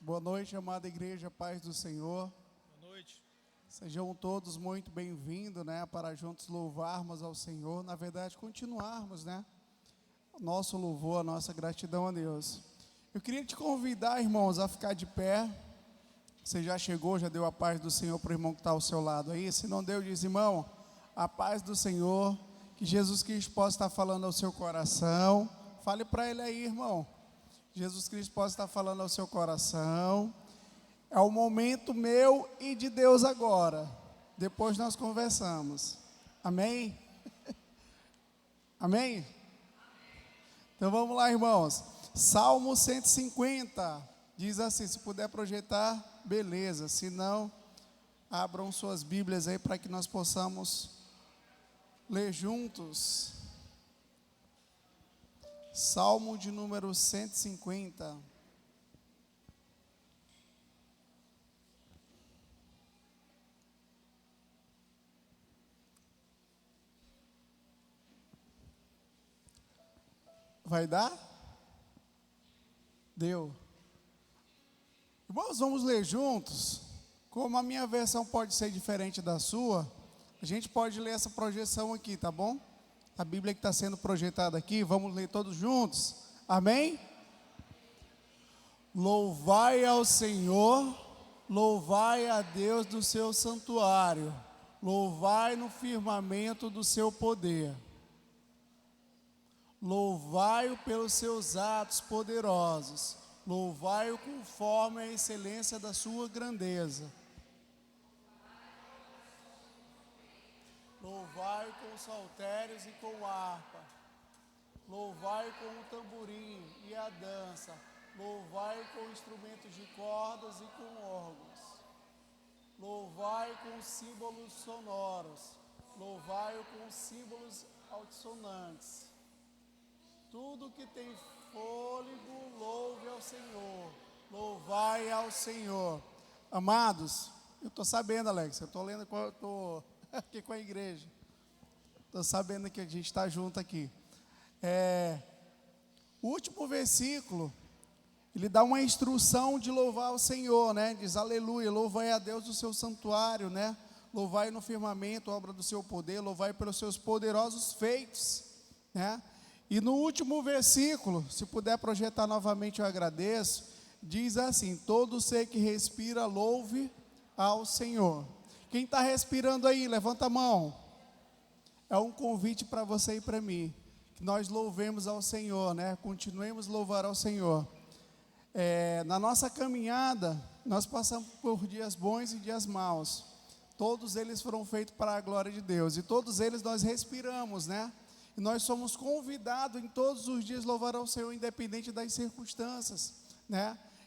Boa noite, amada igreja, paz do Senhor. Boa noite. Sejam todos muito bem-vindos, para juntos louvarmos ao Senhor. Na verdade, continuarmos, o nosso louvor, a nossa gratidão a Deus. Eu queria te convidar, irmãos, a ficar de pé. Você já chegou, já deu a paz do Senhor para o irmão que está ao seu lado aí? Se não deu, diz, irmão, a paz do Senhor, que Jesus Cristo possa estar falando ao seu coração. Fale para ele aí, irmão. Jesus Cristo possa estar falando ao seu coração. É o momento meu e de Deus agora. Depois nós conversamos. Amém? Amém? Então vamos lá, irmãos. Salmo 150. Diz assim, se puder projetar, beleza. Se não, abram suas Bíblias aí para que nós possamos ler juntos. Salmo de número 150. Vai dar? Deu. Irmãos, vamos ler juntos. Como a minha versão pode ser diferente da sua, a gente pode ler essa projeção aqui, tá bom? A Bíblia que está sendo projetada aqui, vamos ler todos juntos. Amém? Louvai ao Senhor, louvai a Deus do seu santuário, louvai no firmamento do seu poder. Louvai-o pelos seus atos poderosos, louvai-o conforme a excelência da sua grandeza. Louvai com saltérios e com harpa, louvai com o tamborim e a dança, louvai com instrumentos de cordas e com órgãos, louvai com símbolos sonoros, louvai com símbolos altissonantes. Tudo que tem fôlego, louve ao Senhor, louvai ao Senhor. Amados, eu estou sabendo, Alex, eu estou lendo, estou aqui com a igreja, estou sabendo que a gente está junto aqui. O último versículo, ele dá uma instrução de louvar ao Senhor, diz aleluia, louvai a Deus do seu santuário, louvai no firmamento, obra do seu poder, louvai pelos seus poderosos feitos, E no último versículo, se puder projetar novamente, eu agradeço, diz assim, todo ser que respira, louve ao Senhor. Quem está respirando aí, levanta a mão. É um convite para você e para mim, que nós louvemos ao Senhor, continuemos a louvar ao Senhor. Na nossa caminhada, nós passamos por dias bons e dias maus. Todos eles foram feitos para a glória de Deus, e todos eles nós respiramos, E nós somos convidados em todos os dias a louvar ao Senhor, independente das circunstâncias,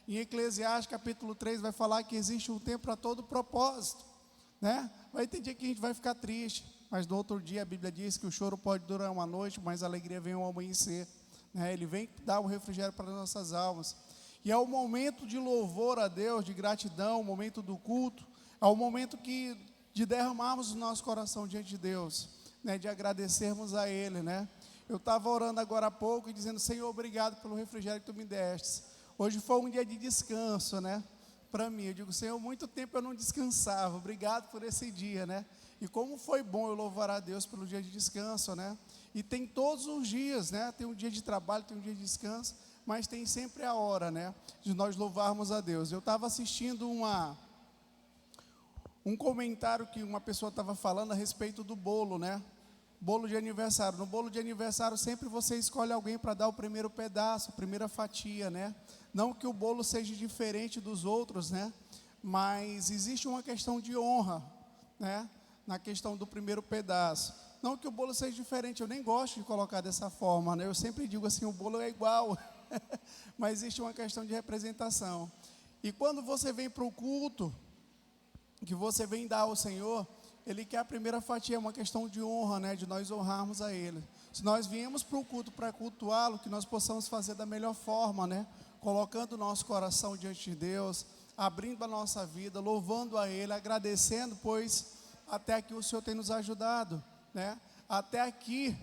Em Eclesiastes capítulo 3 vai falar que existe um tempo para todo propósito, Vai ter dia que a gente vai ficar triste, mas no outro dia a Bíblia diz que o choro pode durar uma noite, mas a alegria vem ao amanhecer, Ele vem dar um refrigério para as nossas almas. E é o momento de louvor a Deus, de gratidão, o momento do culto, é o momento de derramarmos o nosso coração diante de Deus, de agradecermos a Ele, Eu estava orando agora há pouco e dizendo, Senhor, obrigado pelo refrigério que Tu me deste. Hoje foi um dia de descanso, para mim. Eu digo, Senhor, muito tempo eu não descansava, obrigado por esse dia, E como foi bom eu louvar a Deus pelo dia de descanso, E tem todos os dias, tem um dia de trabalho, tem um dia de descanso, mas tem sempre a hora, de nós louvarmos a Deus. Eu estava assistindo um comentário que uma pessoa estava falando a respeito do bolo, Bolo de aniversário. No bolo de aniversário sempre você escolhe alguém para dar o primeiro pedaço, a primeira fatia, Não que o bolo seja diferente dos outros, Mas existe uma questão de honra, Na questão do primeiro pedaço. Não que o bolo seja diferente, eu nem gosto de colocar dessa forma, Eu sempre digo assim, o bolo é igual, mas existe uma questão de representação. E quando você vem para o culto, que você vem dar ao Senhor, Ele quer a primeira fatia, é uma questão de honra, de nós honrarmos a Ele. Se nós viemos para o culto para cultuá-lo, que nós possamos fazer da melhor forma, colocando o nosso coração diante de Deus, abrindo a nossa vida, louvando a Ele, agradecendo, pois até aqui o Senhor tem nos ajudado, Até aqui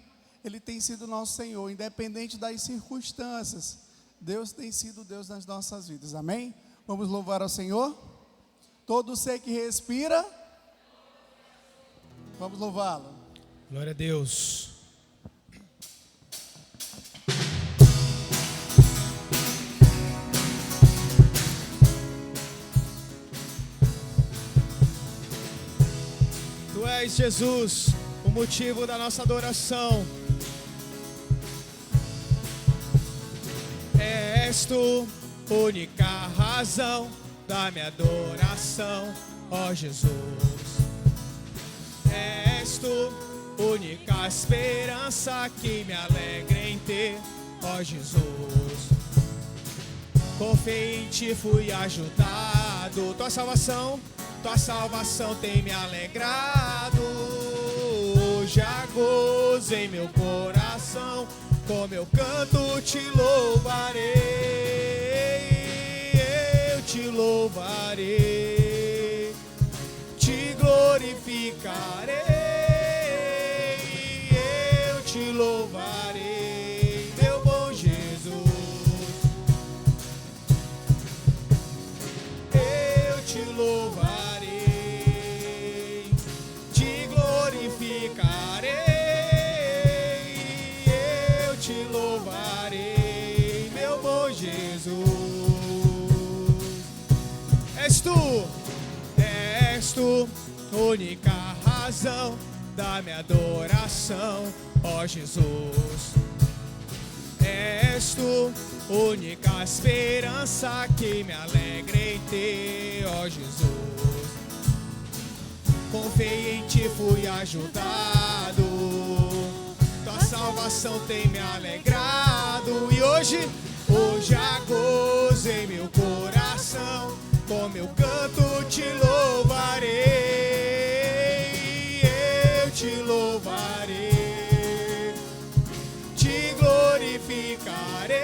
Ele tem sido nosso Senhor, independente das circunstâncias. Deus tem sido Deus nas nossas vidas, amém? Vamos louvar ao Senhor? Todo ser que respira, vamos louvá-lo. Glória a Deus. Tu és, Jesus, o motivo da nossa adoração. És tu, única razão da minha adoração, ó Jesus. És tu, única esperança que me alegra em ter, ó Jesus. Confiei em ti, fui ajudado. Tua salvação tem me alegrado. Já gozo em meu coração, com meu canto te louvarei. Eu te louvarei, te glorificarei. Eu te louvarei, meu bom Jesus. Eu te louvarei, te glorificarei. Eu te louvarei, meu bom Jesus. És tu, única razão da minha adoração, ó Jesus. És tu, única esperança que me alegra em ter, ó Jesus. Confiei em ti, fui ajudado. Tua salvação tem me alegrado. E hoje há gozo em meu coração, com meu canto te louvarei. Eu te louvarei, te glorificarei.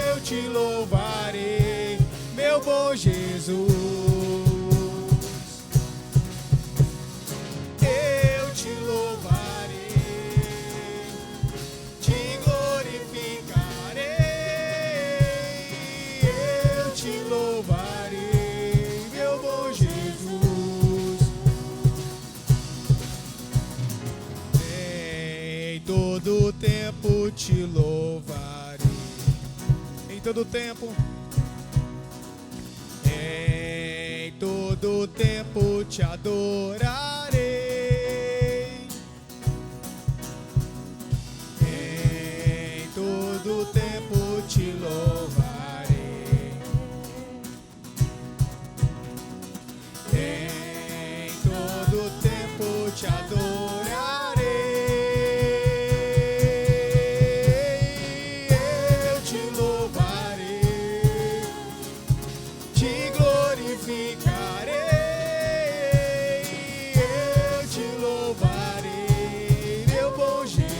Eu te louvarei, meu bom Jesus. Eu te louvarei, te glorificarei. Eu te louvarei, meu bom Jesus. Em todo tempo te louvarei. Em todo tempo. Em todo tempo te adorarei. Em todo tempo te louvarei. Em todo tempo te adorarei. Eu te louvarei, te glorificarei. Eu te louvarei, meu bom Jesus.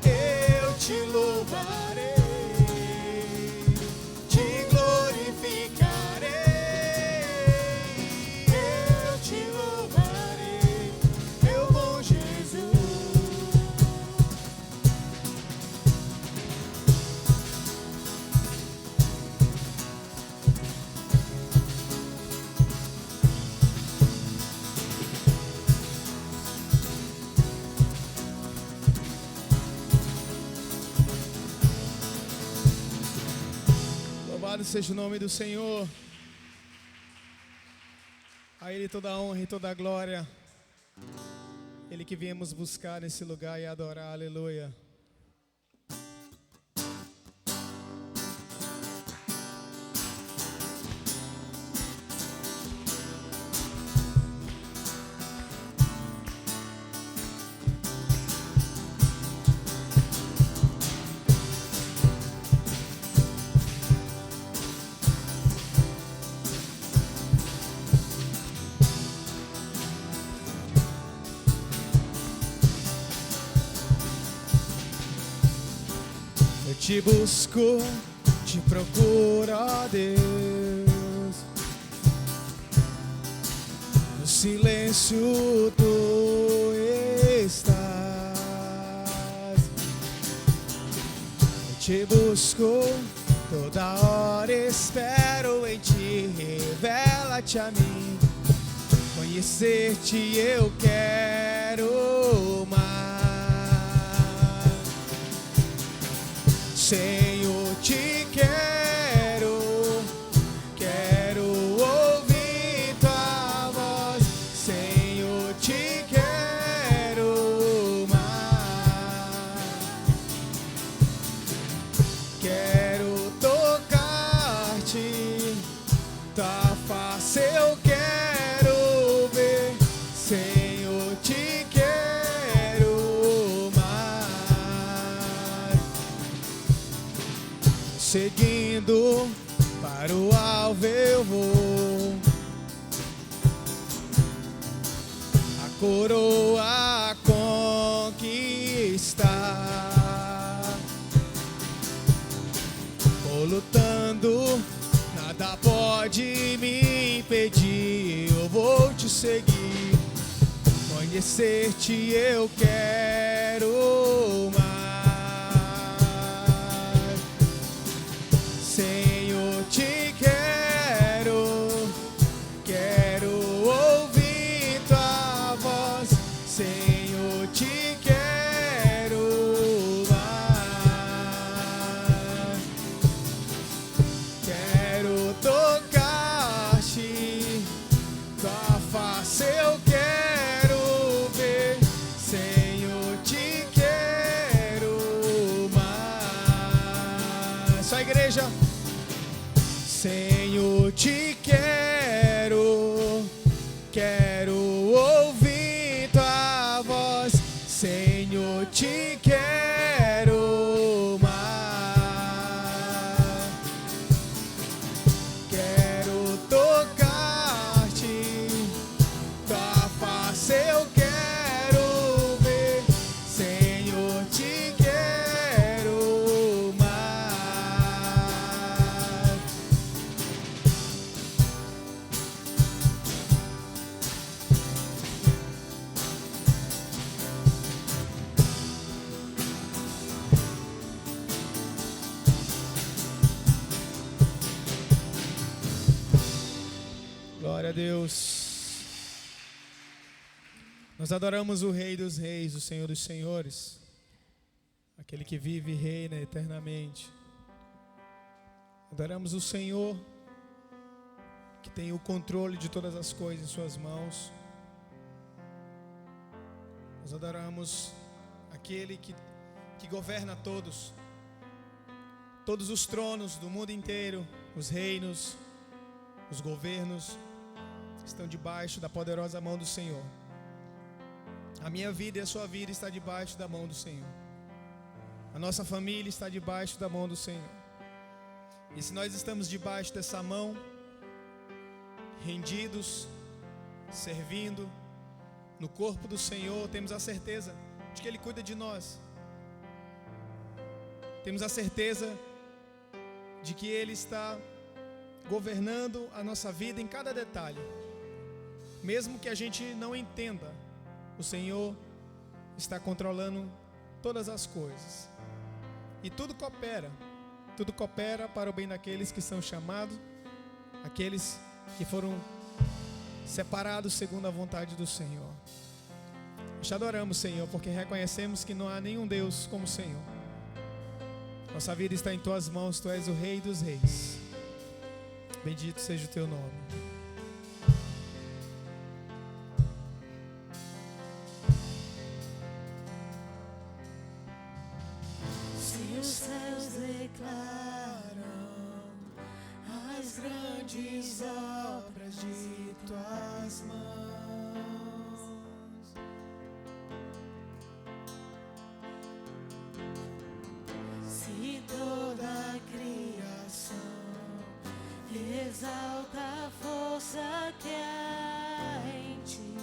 Eu te louvarei, te glorificarei. Eu te louvarei, meu bom Jesus. Louvado seja o nome do Senhor. A Ele toda a honra e toda a glória. Ele que viemos buscar nesse lugar e adorar. Aleluia. Te busco, te procuro, ó Deus. No silêncio tu estás. Te busco, toda hora espero em ti, revela-te a mim. Conhecer-te eu quero mais. Senhor, te quero, quero ouvir tua voz. Senhor, te quero mais. Quero tocar-te, tua face eu quero ver. Senhor, te quero mais. Seguindo para o alvo eu vou, a coroa a conquistar. Vou lutando, nada pode me impedir. Eu vou te seguir, conhecer-te eu quero mais. Senhor, te quero, quero ouvir tua voz. Senhor, te quero mais. Quero tocar-te, tua face eu quero ver. Senhor, te quero mais. Só a igreja. Senhor, te quero, quero ouvir tua voz. Senhor, te quero mais. Quero tocar-te, tua face eu quero ver. Senhor, te quero mais. Glória a Deus. Nós adoramos o Rei dos Reis, o Senhor dos Senhores, aquele que vive e reina eternamente. Adoramos o Senhor, que tem o controle de todas as coisas em suas mãos. Nós adoramos aquele que governa todos os tronos do mundo inteiro, os reinos, os governos estão debaixo da poderosa mão do Senhor. A minha vida e a sua vida está debaixo da mão do Senhor. A nossa família está debaixo da mão do Senhor. E se nós estamos debaixo dessa mão, rendidos, servindo no corpo do Senhor, temos a certeza de que Ele cuida de nós. Temos a certeza de que Ele está governando a nossa vida em cada detalhe. Mesmo que a gente não entenda, o Senhor está controlando todas as coisas. E tudo coopera para o bem daqueles que são chamados, aqueles que foram separados segundo a vontade do Senhor. Te adoramos, Senhor, porque reconhecemos que não há nenhum Deus como o Senhor. Nossa vida está em Tuas mãos, Tu és o Rei dos Reis. Bendito seja o Teu nome. Se os céus declaram as grandes obras de Tuas mãos, se toda a criação exalta a força que há em Ti,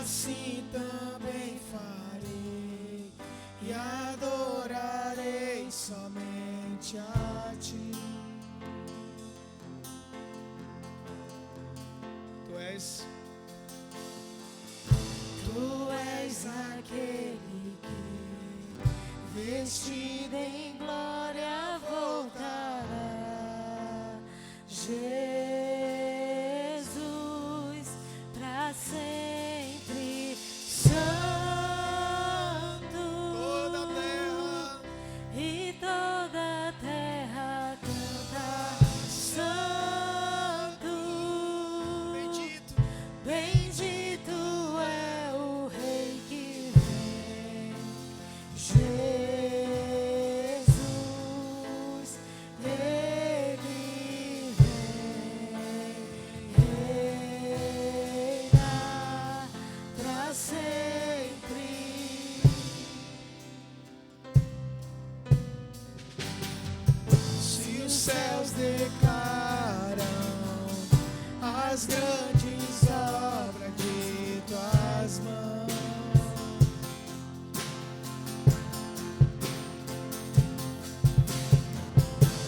assim também farei e adorarei somente a Ti. Tu és vestido em glória voltará. Jesus, para sempre santo. Toda a terra E toda a terra canta santo. bendito. Bendito é o Rei que vem. Jesus, Ele vem, reina para sempre. Se os céus declaram as grandes obras de tuas mãos,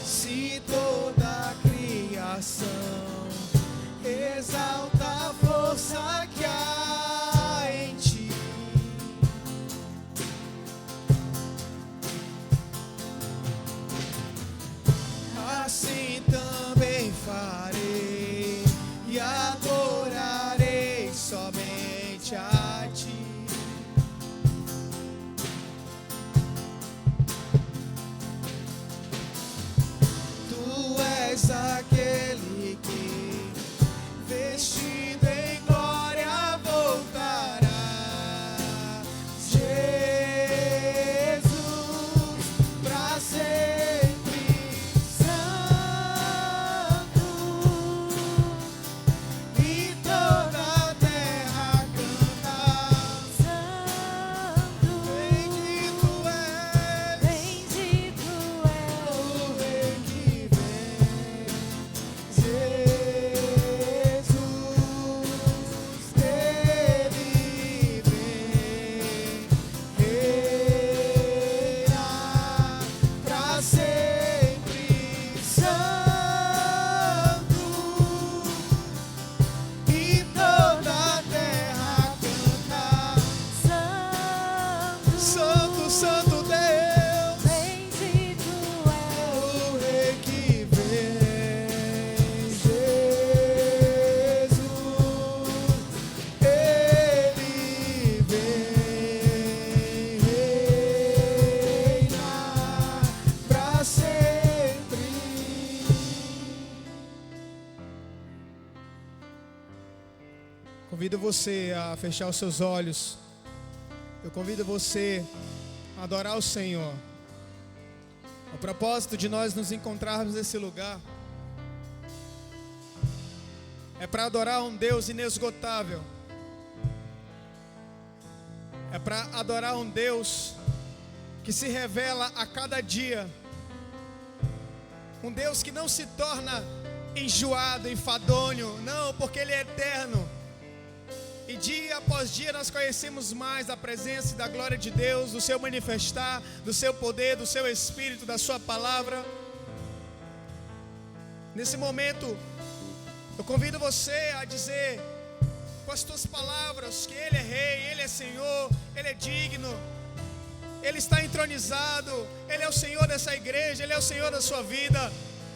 se toda a criação exalta a força que há em ti, assim também farei e adorarei somente a ti. Tu és aquele que vestido em glória voltará. Jesus, pra sempre santo. E toda a terra canta Santo, bendito és bendito é o o Rei que vem. Jesus, Ele vem, reina pra sempre santo. E toda a terra canta santo, santo, santo Deus, bendito é o Rei que vem. Jesus, Ele vem, reina pra sempre. Convido você a fechar os seus olhos. Eu convido você a adorar o Senhor. O propósito de nós nos encontrarmos nesse lugar é para adorar um Deus inesgotável. É para adorar um Deus que se revela a cada dia. Um Deus que não se torna enjoado, enfadonho, não, porque Ele é eterno. E dia após dia nós conhecemos mais da presença e da glória de Deus, do seu manifestar, do seu poder, do seu Espírito, da sua palavra. Nesse momento, eu convido você a dizer com as tuas palavras que Ele é Rei, Ele é Senhor, Ele é digno, Ele está entronizado, Ele é o Senhor dessa igreja, Ele é o Senhor da sua vida,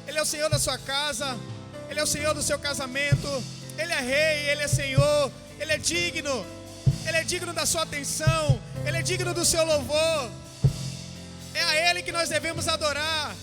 Ele é o Senhor da sua casa, Ele é o Senhor do seu casamento, Ele é Rei, Ele é Senhor, Ele é digno da sua atenção, Ele é digno do seu louvor. É a Ele que nós devemos adorar.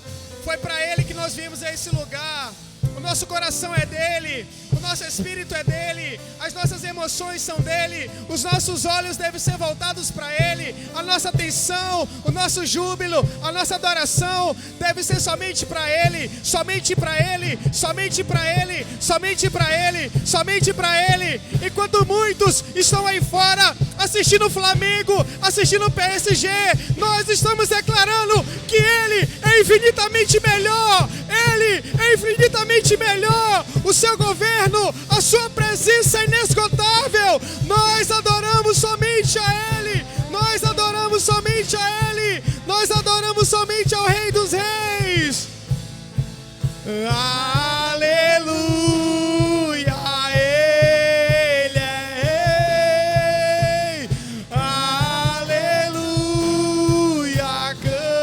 Foi para Ele que nós viemos a esse lugar. O nosso coração é dele, o nosso espírito é dele, as nossas emoções são dele, os nossos olhos devem ser voltados para ele, a nossa atenção, o nosso júbilo, a nossa adoração deve ser somente para ele, somente para ele, somente para ele, somente para ele, somente para ele. Enquanto muitos estão aí fora assistindo o Flamengo, assistindo o PSG, nós estamos declarando que ele é infinitamente melhor, ele é infinitamente melhor, o seu governo, a sua presença é inesgotável. Nós adoramos somente a ele, nós adoramos somente a ele, nós adoramos somente ao Rei dos Reis. Aleluia, ele é Rei, aleluia, canta.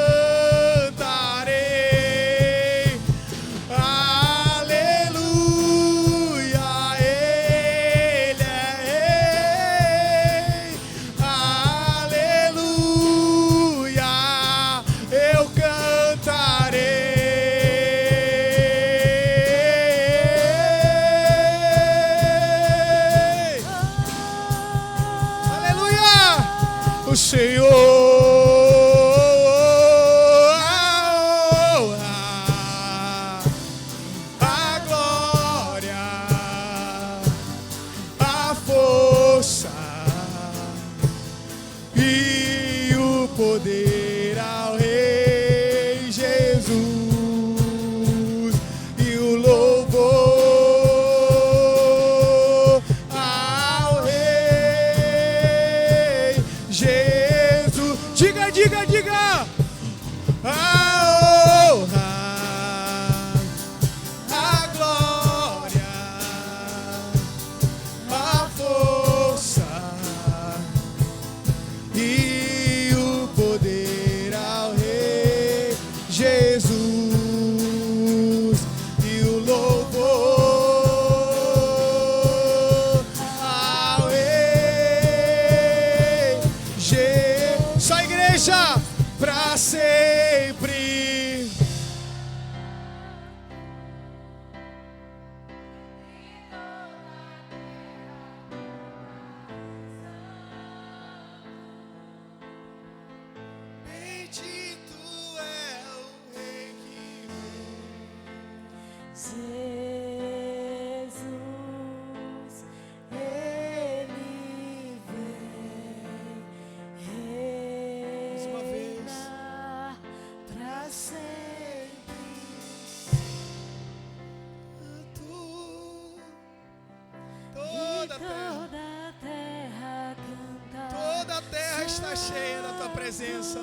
está cheia da tua presença.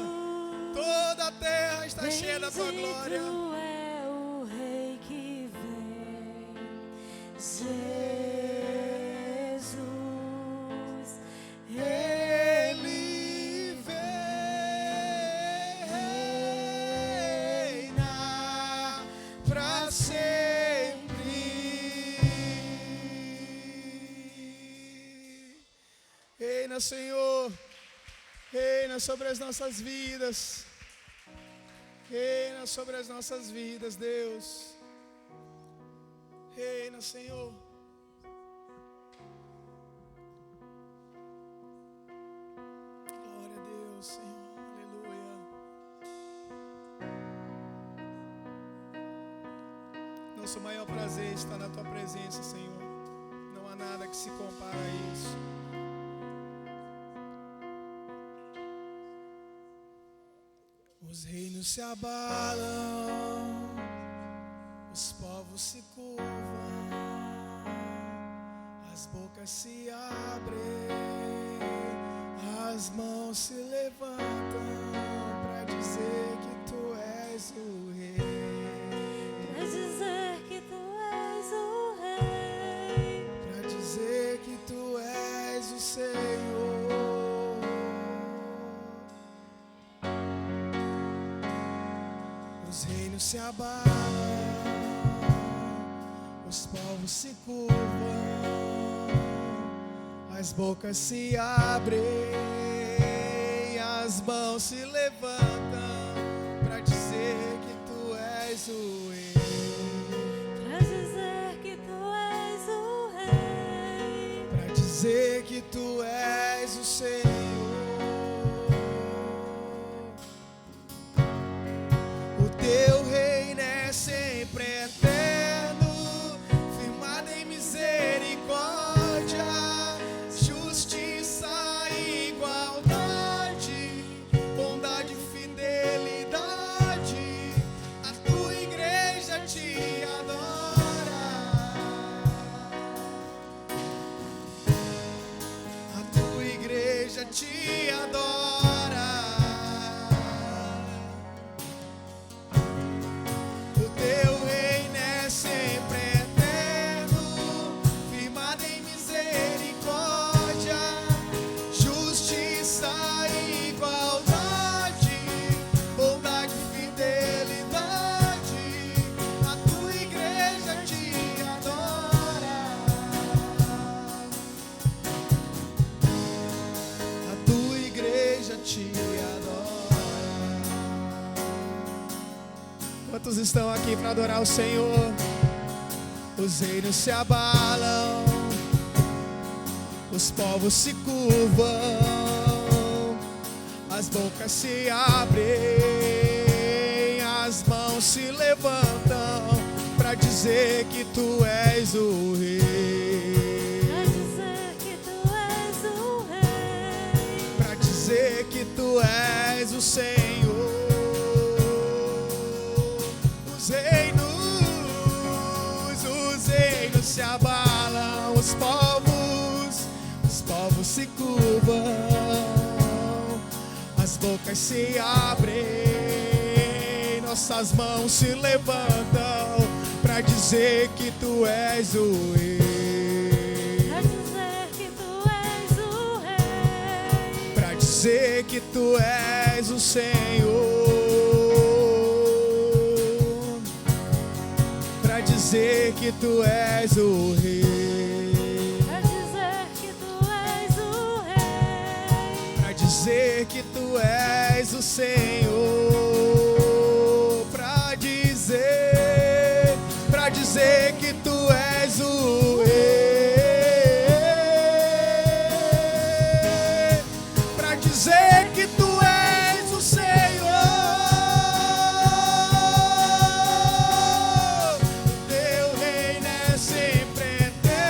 Toda a terra está cheia da tua glória. Bendito é o Rei que vem, Jesus. Ele reina pra sempre. Reina, Senhor. Reina sobre as nossas vidas. Reina sobre as nossas vidas, Deus. Reina, Senhor. Glória a Deus, Senhor. Aleluia. Nosso maior prazer está na tua presença, Senhor. Não há nada que se compara a isso. Os reinos se abalam, os povos se curvam, as bocas se abrem, as mãos se levantam para dizer que tu és o Rei. Pra dizer que tu és o Rei. Para dizer que tu és o Senhor. Os reinos se abalam, os povos se curvam, as bocas se abrem, as mãos se levantam para dizer que tu és o Rei. Pra dizer que tu és o Rei. Para dizer que tu és o Senhor. Teu reino é sempre eterno, firmado em misericórdia, justiça e igualdade, bondade e fidelidade. A tua igreja te adora. A tua igreja te adora. Quantos estão aqui para adorar o Senhor? Os reinos se abalam, os povos se curvam, as bocas se abrem, as mãos se levantam para dizer que tu és o Rei. Pra dizer que tu és o Rei. Para dizer que tu és o Senhor. Os reinos se abalam, os povos se curvam, as bocas se abrem, nossas mãos se levantam para dizer que tu és o Rei. Pra dizer que tu és o Rei. Para dizer que tu és o Senhor. Dizer que tu és o Rei. Pra dizer que tu és o Rei. Pra dizer que tu és o Senhor. Pra dizer que tu és o Rei. Pra dizer que tu és o Senhor. Teu reino é sempre eterno.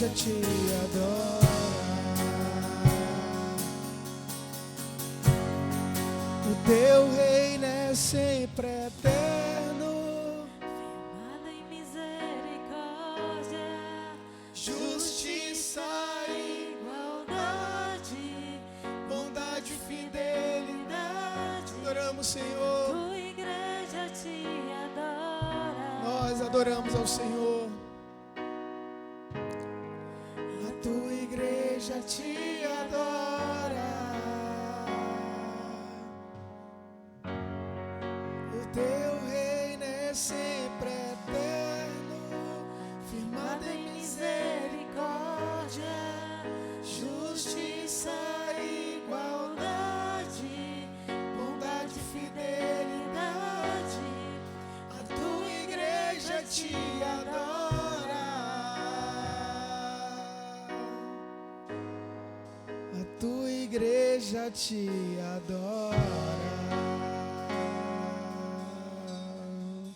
igreja te adora. O teu reino é sempre eterno, firmado em misericórdia, justiça e igualdade, bondade e fidelidade. Adoramos, Senhor. tua igreja te adora. Nós adoramos ao Senhor. A tua igreja te adora. O teu reino é sempre eterno, firmado em misericórdia, justiça e igualdade, bondade e fidelidade. A tua igreja te adora. A tua igreja te adora.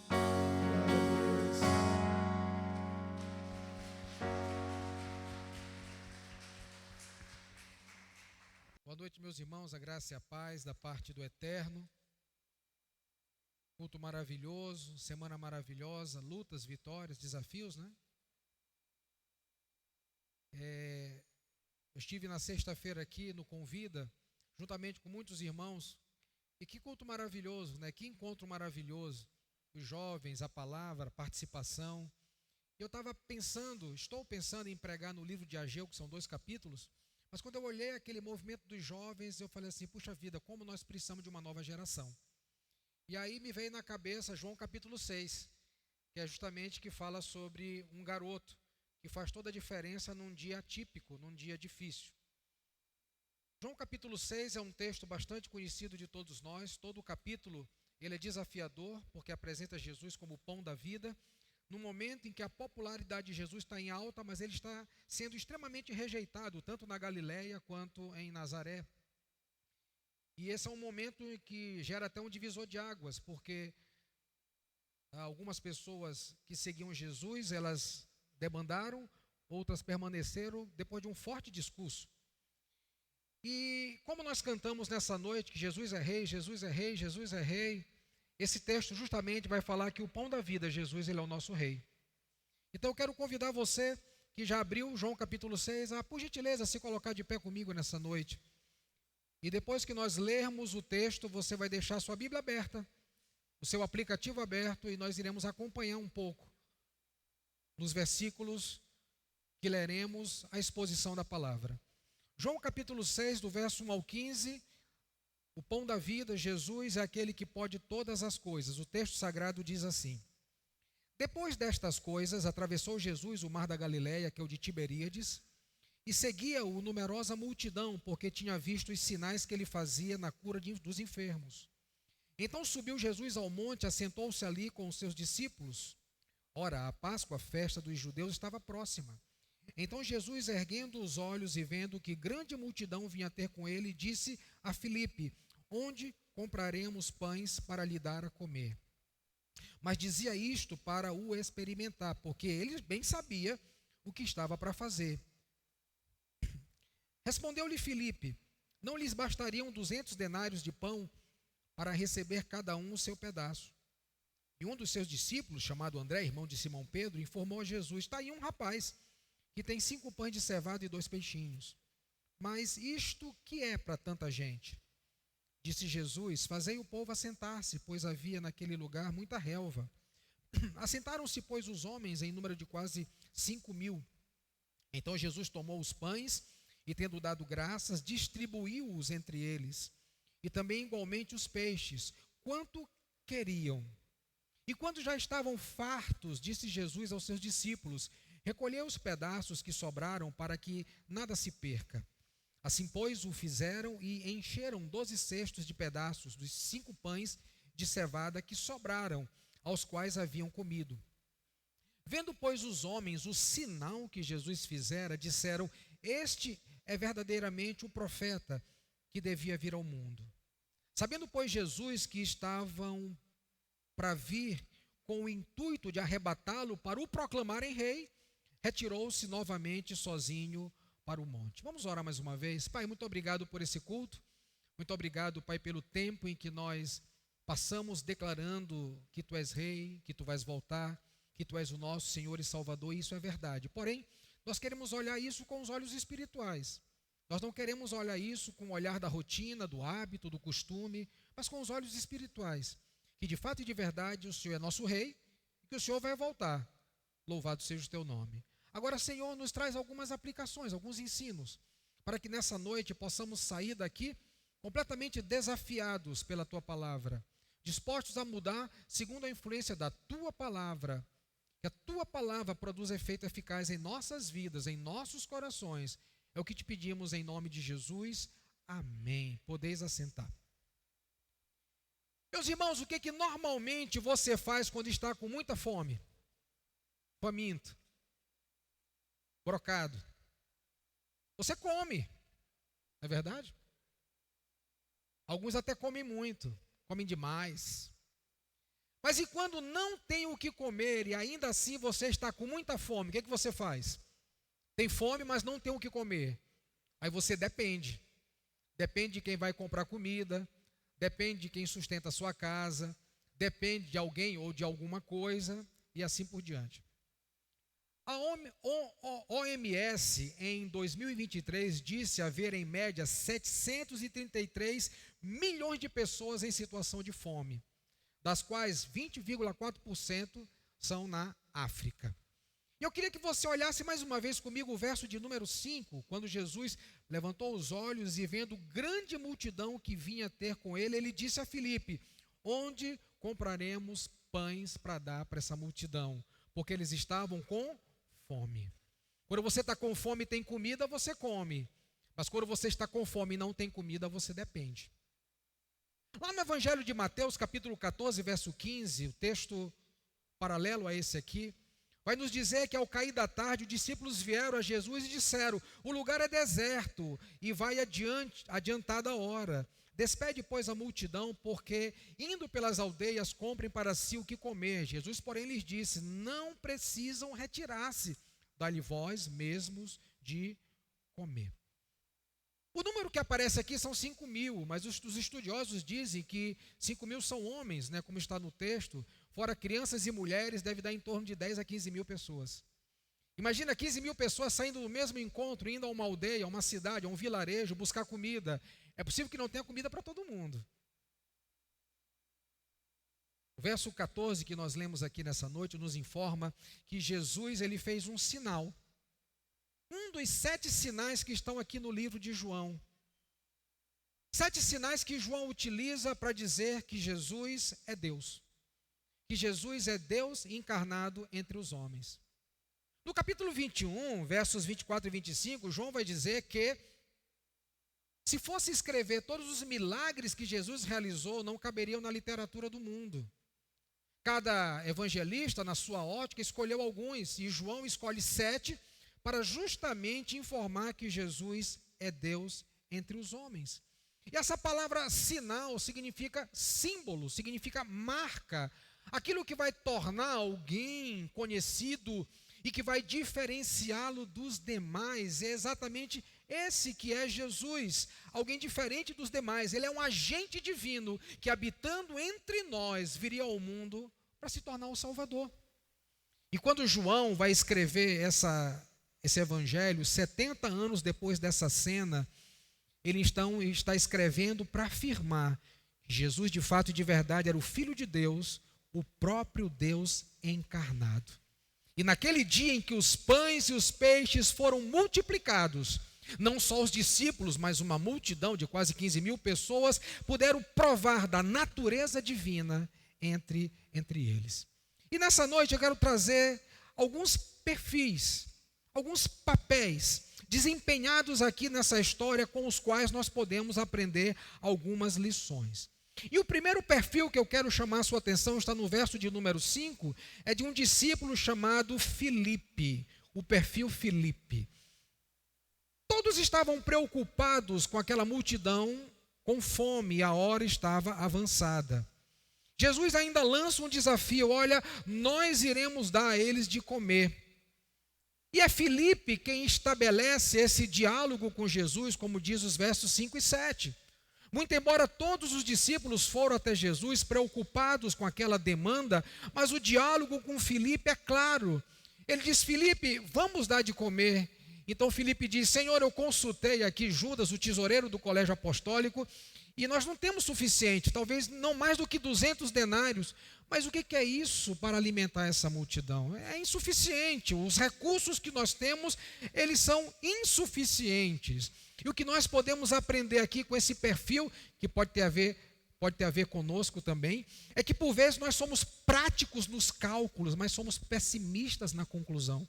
Glória a Deus. Boa noite, meus irmãos, a graça e a paz da parte do Eterno. Culto maravilhoso, semana maravilhosa, lutas, vitórias, desafios, né? Eu estive na sexta-feira aqui no Convida, juntamente com muitos irmãos, e que culto maravilhoso, né? Que encontro maravilhoso. Os jovens, a palavra, a participação. Eu estou pensando em pregar no livro de Ageu, que são 2 capítulos, mas quando eu olhei aquele movimento dos jovens, eu falei assim, puxa vida, como nós precisamos de uma nova geração. E aí me veio na cabeça João capítulo 6, que é justamente que fala sobre um garoto, que faz toda a diferença num dia atípico, num dia difícil. João capítulo 6 é um texto bastante conhecido de todos nós. Todo o capítulo ele é desafiador, porque apresenta Jesus como o pão da vida, no momento em que a popularidade de Jesus está em alta, mas ele está sendo extremamente rejeitado, tanto na Galileia quanto em Nazaré. E esse é um momento em que gera até um divisor de águas, porque algumas pessoas que seguiam Jesus, elas debandaram, outras permaneceram depois de um forte discurso. E como nós cantamos nessa noite que Jesus é rei, Jesus é rei, Jesus é rei, esse texto justamente vai falar que o pão da vida, Jesus, ele é o nosso rei. Então eu quero convidar você que já abriu João capítulo 6 a, por gentileza, se colocar de pé comigo nessa noite. E depois que nós lermos o texto, você vai deixar a sua Bíblia aberta, o seu aplicativo aberto, e nós iremos acompanhar um pouco nos versículos que leremos a exposição da palavra. João capítulo 6, do verso 1 ao 15, o pão da vida, Jesus é aquele que pode todas as coisas. O texto sagrado diz assim: depois destas coisas, atravessou Jesus o mar da Galileia, que é o de Tiberíades, e seguia-o numerosa multidão, porque tinha visto os sinais que ele fazia na cura dos enfermos. Então subiu Jesus ao monte, assentou-se ali com os seus discípulos. Ora, a Páscoa, a festa dos judeus, estava próxima. Então Jesus, erguendo os olhos e vendo que grande multidão vinha ter com ele, disse a Filipe: onde compraremos pães para lhe dar a comer? Mas dizia isto para o experimentar, porque ele bem sabia o que estava para fazer. Respondeu-lhe Filipe: não lhes bastariam 200 denários de pão para receber cada um o seu pedaço? E um dos seus discípulos, chamado André, irmão de Simão Pedro, informou a Jesus: está aí um rapaz que tem 5 pães de cevada e 2 peixinhos. Mas isto que é para tanta gente? Disse Jesus: fazei o povo assentar-se, pois havia naquele lugar muita relva. Assentaram-se, pois, os homens em número de quase 5.000. Então Jesus tomou os pães e, tendo dado graças, distribuiu-os entre eles, e também igualmente os peixes, quanto queriam. E quando já estavam fartos, disse Jesus aos seus discípulos: recolhei os pedaços que sobraram, para que nada se perca. Assim, pois, o fizeram e encheram 12 cestos de pedaços dos 5 pães de cevada que sobraram, aos quais haviam comido. Vendo, pois, os homens o sinal que Jesus fizera, disseram: este é verdadeiramente o profeta que devia vir ao mundo. Sabendo, pois, Jesus que estavam para vir com o intuito de arrebatá-lo para o proclamarem rei, retirou-se novamente sozinho para o monte. Vamos orar mais uma vez. Pai, muito obrigado por esse culto. Muito obrigado, Pai, pelo tempo em que nós passamos declarando que Tu és Rei, que Tu vais voltar, que Tu és o nosso Senhor e Salvador, e isso é verdade. Porém, nós queremos olhar isso com os olhos espirituais. Nós não queremos olhar isso com o olhar da rotina, do hábito, do costume, mas com os olhos espirituais. Que de fato e de verdade o Senhor é nosso Rei e que o Senhor vai voltar. Louvado seja o Teu nome. Agora, Senhor, nos traz algumas aplicações, alguns ensinos, para que nessa noite possamos sair daqui completamente desafiados pela Tua palavra, dispostos a mudar segundo a influência da Tua palavra, que a Tua palavra produza efeito eficaz em nossas vidas, em nossos corações. É o que te pedimos em nome de Jesus. Amém. Podeis assentar. Meus irmãos, o que normalmente você faz quando está com muita fome? Faminto, brocado. Você come, não é verdade? Alguns até comem muito, comem demais. Mas e quando não tem o que comer e ainda assim você está com muita fome, o que você faz? Tem fome, mas não tem o que comer. Aí você depende. Depende de quem vai comprar comida, depende de quem sustenta a sua casa, depende de alguém ou de alguma coisa e assim por diante. A OMS, em 2023, disse haver em média 733 milhões de pessoas em situação de fome, das quais 20,4% são na África. E eu queria que você olhasse mais uma vez comigo o verso de número 5, quando Jesus levantou os olhos e vendo grande multidão que vinha ter com ele, ele disse a Filipe: onde compraremos pães para dar para essa multidão? Porque eles estavam com fome. Quando você está com fome e tem comida, você come. Mas quando você está com fome e não tem comida, você depende. Lá no Evangelho de Mateus, capítulo 14, verso 15, o texto paralelo a esse aqui, vai nos dizer que ao cair da tarde, os discípulos vieram a Jesus e disseram: o lugar é deserto e vai adiantada a hora. Despede, pois, a multidão, porque, indo pelas aldeias, comprem para si o que comer. Jesus, porém, lhes disse: não precisam retirar-se, dá-lhe vós mesmos de comer. O número que aparece aqui são 5.000, mas os estudiosos dizem que 5.000 são homens, né, como está no texto, fora crianças e mulheres, deve dar em torno de 10 a 15 mil pessoas. Imagina 15 mil pessoas saindo do mesmo encontro, indo a uma aldeia, a uma cidade, a um vilarejo, buscar comida. É possível que não tenha comida para todo mundo. O verso 14 que nós lemos aqui nessa noite nos informa que Jesus ele fez um sinal. Um dos 7 sinais que estão aqui no livro de João. 7 sinais que João utiliza para dizer que Jesus é Deus. Que Jesus é Deus encarnado entre os homens. No capítulo 21, versos 24 e 25, João vai dizer que se fosse escrever todos os milagres que Jesus realizou, não caberiam na literatura do mundo. Cada evangelista, na sua ótica, escolheu alguns, e João escolhe 7 para justamente informar que Jesus é Deus entre os homens. E essa palavra sinal significa símbolo, significa marca, aquilo que vai tornar alguém conhecido e que vai diferenciá-lo dos demais. É exatamente esse que é Jesus, alguém diferente dos demais. Ele é um agente divino que, habitando entre nós, viria ao mundo para se tornar o Salvador. E quando João vai escrever esse evangelho, 70 anos depois dessa cena, ele então está escrevendo para afirmar que Jesus, de fato e de verdade, era o Filho de Deus, o próprio Deus encarnado. E naquele dia em que os pães e os peixes foram multiplicados, não só os discípulos, mas uma multidão de quase 15 mil pessoas puderam provar da natureza divina entre eles. E nessa noite eu quero trazer alguns perfis, alguns papéis desempenhados aqui nessa história com os quais nós podemos aprender algumas lições. E o primeiro perfil que eu quero chamar a sua atenção está no verso de número 5, é de um discípulo chamado Filipe, o perfil Filipe. Todos estavam preocupados com aquela multidão, com fome, e a hora estava avançada. Jesus ainda lança um desafio: olha, nós iremos dar a eles de comer. E é Filipe quem estabelece esse diálogo com Jesus, como diz os versos 5 e 7. Muito embora todos os discípulos foram até Jesus preocupados com aquela demanda, mas o diálogo com Filipe é claro. Ele diz: Filipe, vamos dar de comer. Então Filipe diz: Senhor, eu consultei aqui Judas, o tesoureiro do colégio apostólico, e nós não temos suficiente, talvez não mais do que 200 denários. Mas o que é isso para alimentar essa multidão? É insuficiente. Os recursos que nós temos, eles são insuficientes. E o que nós podemos aprender aqui com esse perfil, que pode ter a ver conosco também, é que por vezes nós somos práticos nos cálculos, mas somos pessimistas na conclusão.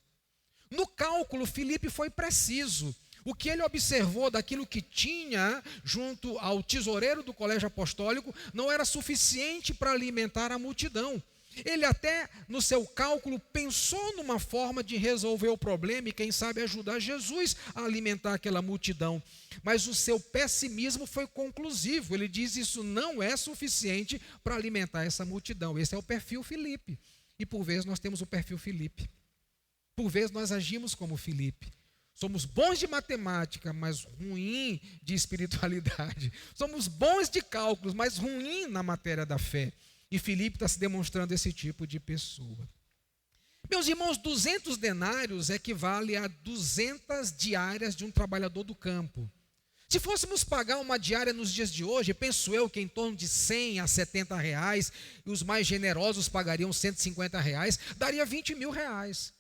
No cálculo, Filipe foi preciso. O que ele observou daquilo que tinha junto ao tesoureiro do colégio apostólico não era suficiente para alimentar a multidão. Ele até, no seu cálculo, pensou numa forma de resolver o problema e, quem sabe, ajudar Jesus a alimentar aquela multidão. Mas o seu pessimismo foi conclusivo. Ele diz: isso não é suficiente para alimentar essa multidão. Esse é o perfil Filipe. E por vezes nós temos o perfil Filipe. Por vezes nós agimos como Filipe. Somos bons de matemática, mas ruim de espiritualidade. Somos bons de cálculos, mas ruim na matéria da fé. E Filipe está se demonstrando esse tipo de pessoa. Meus irmãos, 200 denários equivale a 200 diárias de um trabalhador do campo. Se fôssemos pagar uma diária nos dias de hoje, penso eu que em torno de 100 a 70 reais, e os mais generosos pagariam 150 reais, daria 20 mil reais.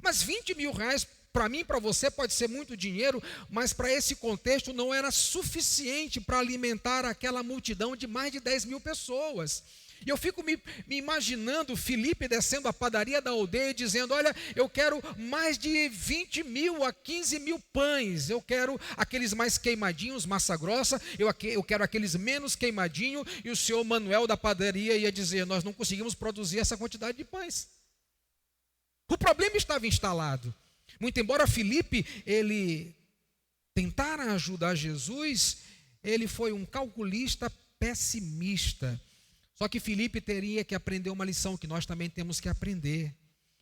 Mas 20 mil reais, para mim e para você, pode ser muito dinheiro, mas para esse contexto não era suficiente para alimentar aquela multidão de mais de 10 mil pessoas. E eu fico me imaginando Filipe descendo a padaria da aldeia e dizendo: olha, eu quero mais de 20 mil a 15 mil pães, eu quero aqueles mais queimadinhos, massa grossa, eu quero aqueles menos queimadinhos. E o senhor Manuel da padaria ia dizer: nós não conseguimos produzir essa quantidade de pães. O problema estava instalado. Muito embora Filipe, ele tentara ajudar Jesus, ele foi um calculista pessimista. Só que Filipe teria que aprender uma lição que nós também temos que aprender.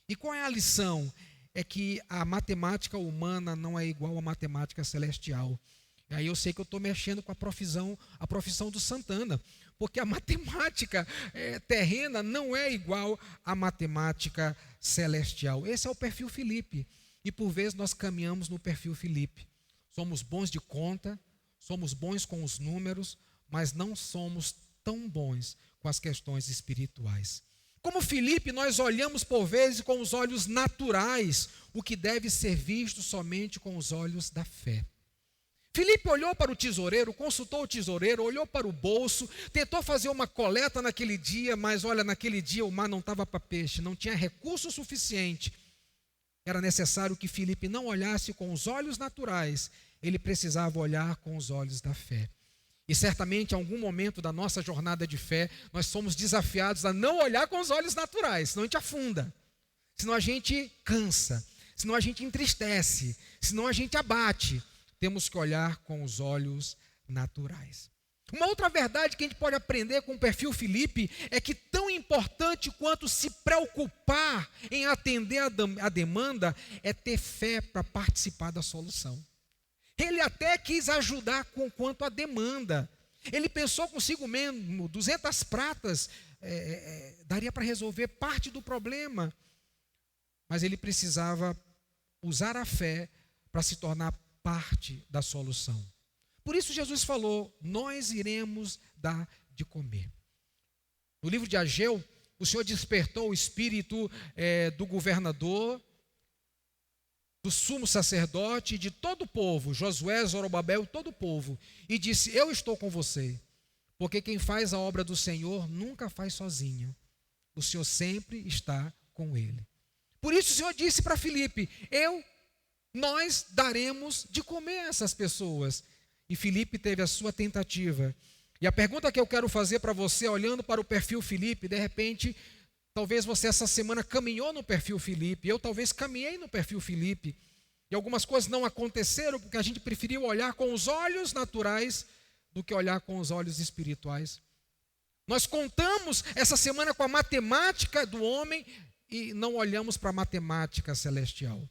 E qual é a lição? É que a matemática humana não é igual à matemática celestial. E aí eu sei que eu estou mexendo com a profissão do Santana, porque a matemática terrena não é igual à matemática celestial. Esse é o perfil Filipe. E por vezes nós caminhamos no perfil Filipe. Somos bons de conta, somos bons com os números, mas não somos tão bons com as questões espirituais. Como Filipe, nós olhamos por vezes com os olhos naturais, o que deve ser visto somente com os olhos da fé. Filipe olhou para o tesoureiro, consultou o tesoureiro, olhou para o bolso, tentou fazer uma coleta naquele dia, mas olha, naquele dia o mar não estava para peixe, não tinha recurso suficiente. Era necessário que Filipe não olhasse com os olhos naturais, ele precisava olhar com os olhos da fé. E certamente em algum momento da nossa jornada de fé, nós somos desafiados a não olhar com os olhos naturais, senão a gente afunda, senão a gente cansa, senão a gente entristece, senão a gente abate. Temos que olhar com os olhos naturais. Uma outra verdade que a gente pode aprender com o perfil Filipe é que tão importante quanto se preocupar em atender a demanda é ter fé para participar da solução. Ele até quis ajudar quanto à demanda. Ele pensou consigo mesmo: 200 pratas daria para resolver parte do problema. Mas ele precisava usar a fé para se tornar parte da solução. Por isso Jesus falou: nós iremos dar de comer. No livro de Ageu, o Senhor despertou o espírito do governador, do sumo sacerdote e de todo o povo, Josué, Zorobabel, todo o povo, e disse: eu estou com você, porque quem faz a obra do Senhor nunca faz sozinho, o Senhor sempre está com ele. Por isso o Senhor disse para Filipe: nós daremos de comer a essas pessoas. E Filipe teve a sua tentativa. E a pergunta que eu quero fazer para você, olhando para o perfil Filipe, de repente, talvez você essa semana caminhou no perfil Filipe, eu talvez caminhei no perfil Filipe, e algumas coisas não aconteceram porque a gente preferiu olhar com os olhos naturais do que olhar com os olhos espirituais. Nós contamos essa semana com a matemática do homem e não olhamos para a matemática celestial.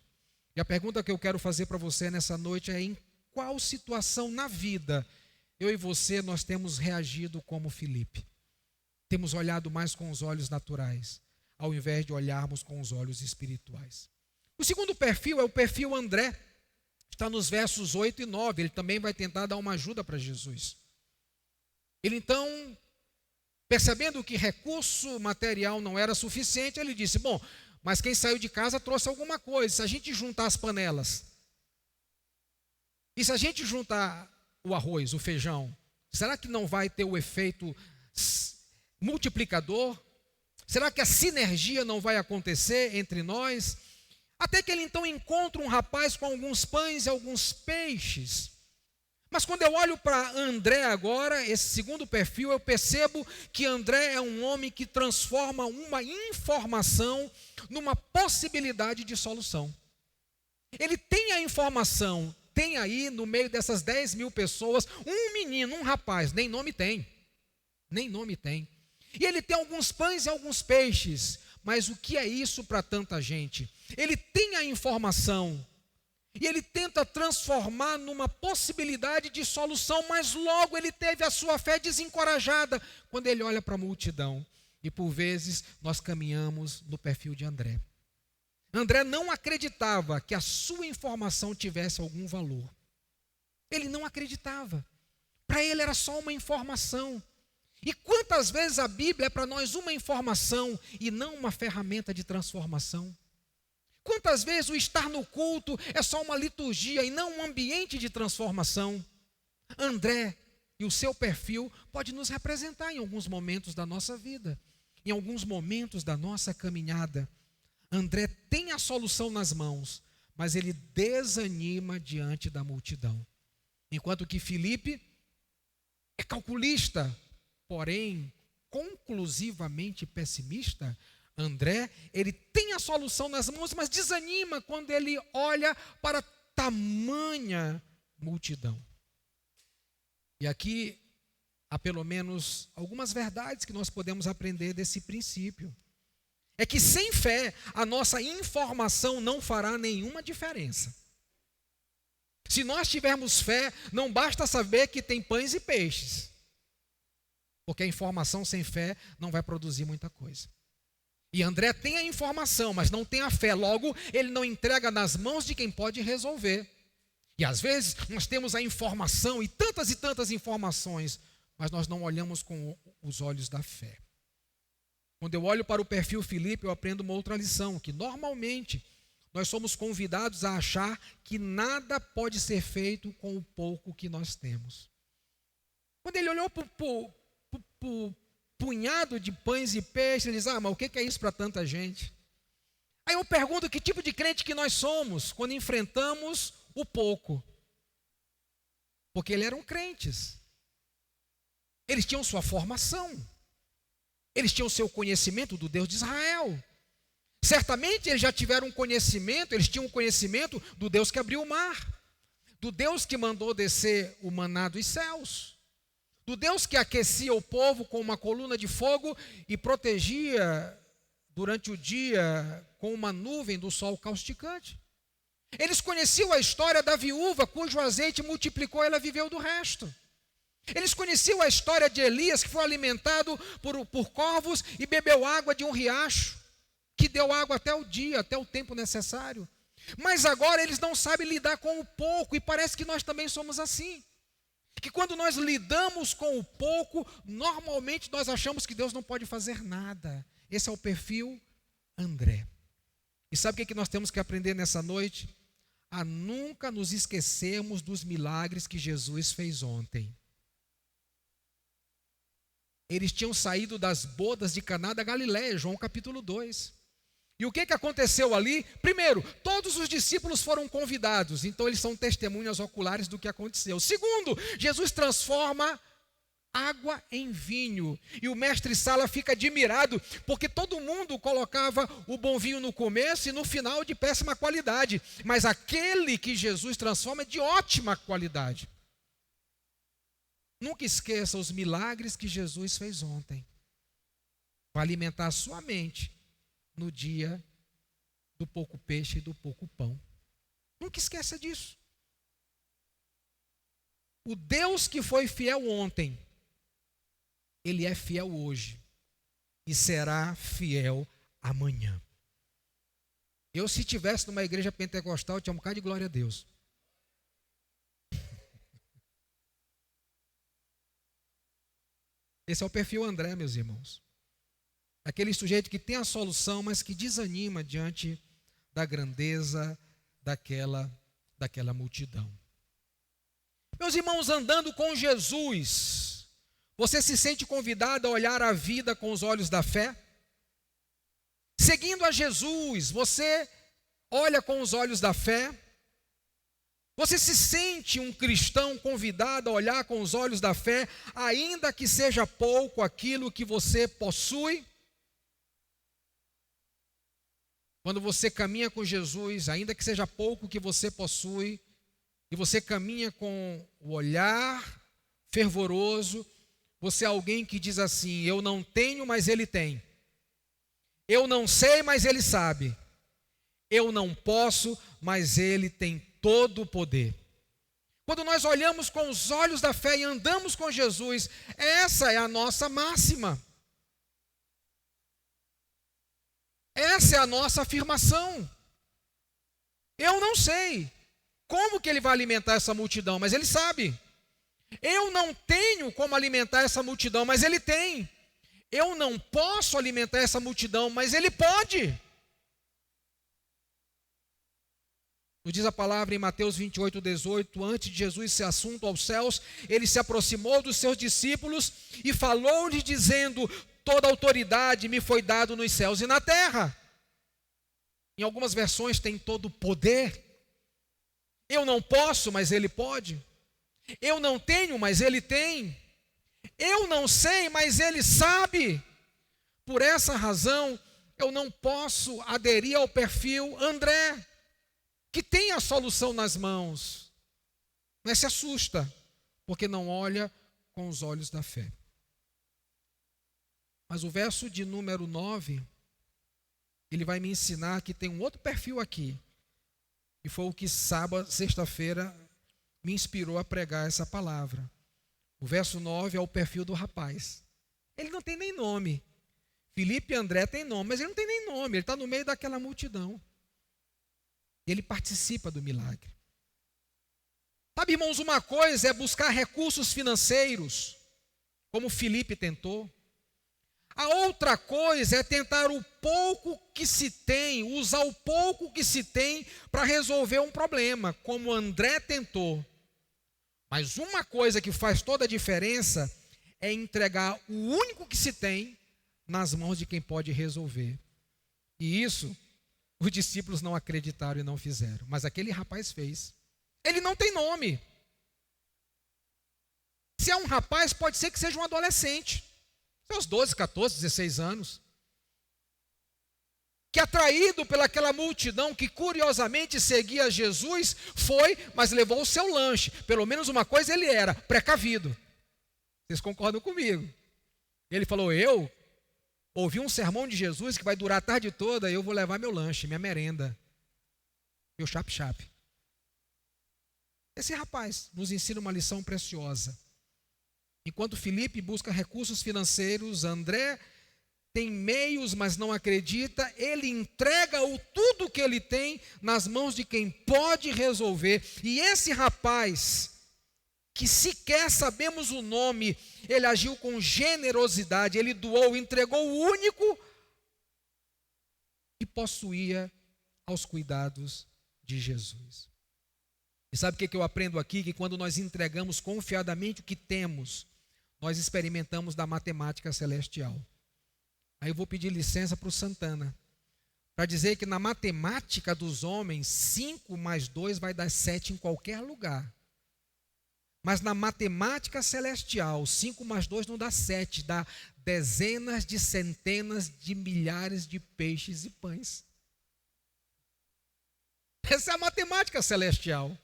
E a pergunta que eu quero fazer para você nessa noite é: em qual situação na vida eu e você nós temos reagido como Filipe? Temos olhado mais com os olhos naturais, ao invés de olharmos com os olhos espirituais. O segundo perfil é o perfil André. Está nos versos 8 e 9. Ele também vai tentar dar uma ajuda para Jesus. Ele então, percebendo que recurso material não era suficiente, ele disse: bom, mas quem saiu de casa trouxe alguma coisa. Se a gente juntar as panelas, e se a gente juntar o arroz, o feijão, será que não vai ter o efeito multiplicador? Será que a sinergia não vai acontecer entre nós? Até que ele então encontra um rapaz com alguns pães e alguns peixes. Mas quando eu olho para André agora, esse segundo perfil, eu percebo que André é um homem que transforma uma informação numa possibilidade de solução. Ele tem a informação, tem aí no meio dessas 10 mil pessoas, um menino, um rapaz, nem nome tem. Nem nome tem. E ele tem alguns pães e alguns peixes. Mas o que é isso para tanta gente? Ele tem a informação e ele tenta transformar numa possibilidade de solução, mas logo ele teve a sua fé desencorajada quando ele olha para a multidão. E por vezes nós caminhamos no perfil de André. André não acreditava que a sua informação tivesse algum valor. Ele não acreditava. Para ele era só uma informação. E quantas vezes a Bíblia é para nós uma informação e não uma ferramenta de transformação? Quantas vezes o estar no culto é só uma liturgia e não um ambiente de transformação? André e o seu perfil pode nos representar em alguns momentos da nossa vida, em alguns momentos da nossa caminhada. André tem a solução nas mãos, mas ele desanima diante da multidão. Enquanto que Filipe é calculista, porém conclusivamente pessimista. André, ele tem a solução nas mãos, mas desanima quando ele olha para tamanha multidão. E aqui há pelo menos algumas verdades que nós podemos aprender desse princípio. É que sem fé, a nossa informação não fará nenhuma diferença. Se nós tivermos fé, não basta saber que tem pães e peixes. Porque a informação sem fé não vai produzir muita coisa. E André tem a informação, mas não tem a fé. Logo, ele não entrega nas mãos de quem pode resolver. E às vezes nós temos a informação e tantas informações, mas nós não olhamos com os olhos da fé. Quando eu olho para o perfil Filipe, eu aprendo uma outra lição, que normalmente nós somos convidados a achar que nada pode ser feito com o pouco que nós temos. Quando ele olhou para o punhado de pães e peixes, ele diz: mas o que é isso para tanta gente? Aí eu pergunto: que tipo de crente que nós somos quando enfrentamos o pouco? Porque eles eram crentes. Eles tinham sua formação. Eles tinham seu conhecimento do Deus de Israel. Certamente eles já tiveram conhecimento, eles tinham conhecimento do Deus que abriu o mar, do Deus que mandou descer o maná dos céus, do Deus que aquecia o povo com uma coluna de fogo e protegia durante o dia com uma nuvem do sol causticante. Eles conheciam a história da viúva cujo azeite multiplicou e ela viveu do resto. Eles conheciam a história de Elias, que foi alimentado por corvos e bebeu água de um riacho, que deu água até o dia, até o tempo necessário. Mas agora eles não sabem lidar com o pouco, e parece que nós também somos assim. Que quando nós lidamos com o pouco, normalmente nós achamos que Deus não pode fazer nada. Esse é o perfil André. E sabe o que nós temos que aprender nessa noite? A nunca nos esquecermos dos milagres que Jesus fez ontem. Eles tinham saído das bodas de Caná da Galileia, João capítulo 2. E o que aconteceu ali? Primeiro, todos os discípulos foram convidados, então eles são testemunhas oculares do que aconteceu. Segundo, Jesus transforma água em vinho. E o mestre Sala fica admirado, porque todo mundo colocava o bom vinho no começo e no final de péssima qualidade. Mas aquele que Jesus transforma é de ótima qualidade. Nunca esqueça os milagres que Jesus fez ontem, para alimentar a sua mente no dia do pouco peixe e do pouco pão. Nunca esqueça disso. O Deus que foi fiel ontem, Ele é fiel hoje e será fiel amanhã. Eu, se estivesse numa igreja pentecostal, tinha um bocado de glória a Deus. Esse é o perfil André, meus irmãos. Aquele sujeito que tem a solução, mas que desanima diante da grandeza daquela multidão. Meus irmãos, andando com Jesus, você se sente convidado a olhar a vida com os olhos da fé? Seguindo a Jesus, você olha com os olhos da fé? Você se sente um cristão convidado a olhar com os olhos da fé, ainda que seja pouco aquilo que você possui? Quando você caminha com Jesus, ainda que seja pouco que você possui, e você caminha com o olhar fervoroso, você é alguém que diz assim: eu não tenho, mas Ele tem. Eu não sei, mas Ele sabe. Eu não posso, mas Ele tem todo o poder. Quando nós olhamos com os olhos da fé e andamos com Jesus, essa é a nossa máxima. Essa é a nossa afirmação. Eu não sei como que Ele vai alimentar essa multidão, mas Ele sabe. Eu não tenho como alimentar essa multidão, mas Ele tem. Eu não posso alimentar essa multidão, mas Ele pode. Nos diz a palavra em Mateus 28:18, antes de Jesus ser assunto aos céus, Ele se aproximou dos seus discípulos e falou-lhes dizendo: toda autoridade me foi dada nos céus e na terra. Em algumas versões tem todo o poder. Eu não posso, mas Ele pode. Eu não tenho, mas Ele tem. Eu não sei, mas Ele sabe. Por essa razão, eu não posso aderir ao perfil André, que tem a solução nas mãos, mas se assusta, porque não olha com os olhos da fé. Mas o verso de número 9, ele vai me ensinar que tem um outro perfil aqui, e foi o que sexta-feira, me inspirou a pregar essa palavra. O verso 9 é o perfil do rapaz. Ele não tem nem nome. Felipe e André têm nome, mas ele não tem nem nome, ele está no meio daquela multidão. Ele participa do milagre. Sabe, irmãos, uma coisa é buscar recursos financeiros, como Felipe tentou. A outra coisa é tentar o pouco que se tem, usar o pouco que se tem para resolver um problema, como André tentou. Mas uma coisa que faz toda a diferença é entregar o único que se tem nas mãos de quem pode resolver. E isso os discípulos não acreditaram e não fizeram. Mas aquele rapaz fez. Ele não tem nome. Se é um rapaz, pode ser que seja um adolescente. Seus 12, 14, 16 anos. Que atraído pelaquela multidão que curiosamente seguia Jesus, foi, mas levou o seu lanche. Pelo menos uma coisa ele era, precavido. Vocês concordam comigo? Ele falou: eu ouvi um sermão de Jesus que vai durar a tarde toda, e eu vou levar meu lanche, minha merenda, meu chap-chap. Esse rapaz nos ensina uma lição preciosa. Enquanto Felipe busca recursos financeiros, André tem meios, mas não acredita, ele entrega tudo que ele tem nas mãos de quem pode resolver. E esse rapaz, que sequer sabemos o nome, ele agiu com generosidade, ele doou, entregou o único que possuía aos cuidados de Jesus. E sabe o que eu aprendo aqui? Que quando nós entregamos confiadamente o que temos, nós experimentamos da matemática celestial. Aí eu vou pedir licença para o Santana, para dizer que na matemática dos homens, 5 mais 2 vai dar 7 em qualquer lugar. Mas na matemática celestial, 5 mais 2 não dá 7, dá dezenas de centenas de milhares de peixes e pães. Essa é a matemática celestial.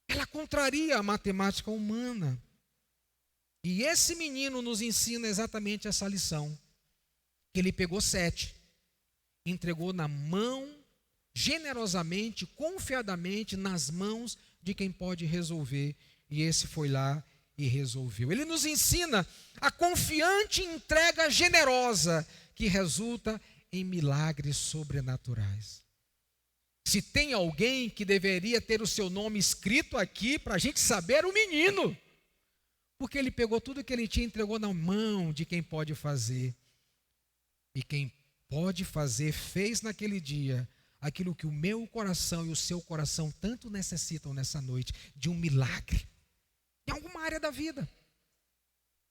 Ela contraria a matemática humana. E esse menino nos ensina exatamente essa lição. Que ele pegou 7, entregou na mão generosamente, confiadamente nas mãos de quem pode resolver. E esse foi lá e resolveu. Ele nos ensina a confiante entrega generosa que resulta em milagres sobrenaturais. Se tem alguém que deveria ter o seu nome escrito aqui para a gente saber, era o menino. Porque ele pegou tudo que ele tinha e entregou na mão de quem pode fazer. E quem pode fazer, fez naquele dia aquilo que o meu coração e o seu coração tanto necessitam nessa noite, de um milagre. Em alguma área da vida.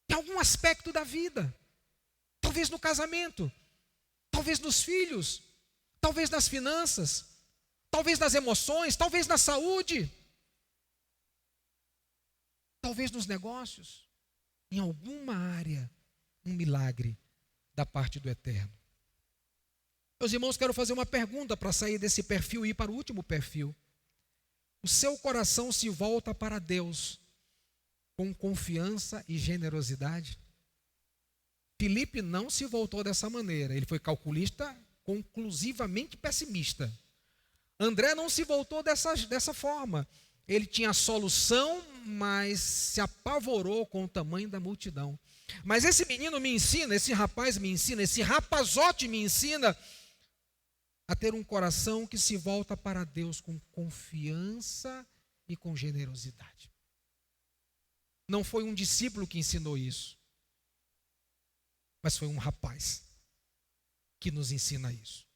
Em algum aspecto da vida. Talvez no casamento. Talvez nos filhos. Talvez nas finanças. Talvez nas emoções. Talvez na saúde. Talvez nos negócios. Em alguma área, um milagre da parte do Eterno. Meus irmãos, quero fazer uma pergunta para sair desse perfil e ir para o último perfil. O seu coração se volta para Deus com confiança e generosidade? Filipe não se voltou dessa maneira. Ele foi calculista, conclusivamente pessimista. André não se voltou dessa forma. Ele tinha a solução, mas se apavorou com o tamanho da multidão. Mas esse menino me ensina, esse rapaz me ensina, esse rapazote me ensina a ter um coração que se volta para Deus com confiança e com generosidade. Não foi um discípulo que ensinou isso, mas foi um rapaz que nos ensina isso.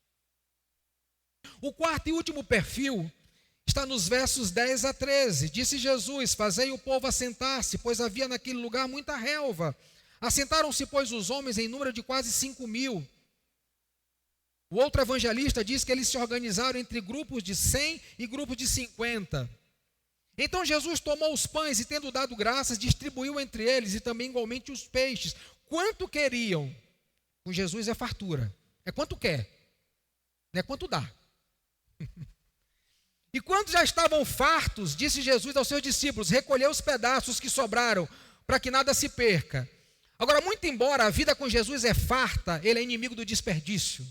O quarto e último perfil está nos versos 10 a 13. Disse Jesus: fazei o povo assentar-se, pois havia naquele lugar muita relva. Assentaram-se, pois, os homens em número de quase 5.000. O outro evangelista diz que eles se organizaram entre grupos de 100 e grupos de 50. Então Jesus tomou os pães e, tendo dado graças, distribuiu entre eles e também igualmente os peixes. Quanto queriam? Com Jesus é fartura. É quanto quer. Não é quanto dá. E quando já estavam fartos, disse Jesus aos seus discípulos: recolhei os pedaços que sobraram, para que nada se perca. Agora, muito embora a vida com Jesus é farta, ele é inimigo do desperdício.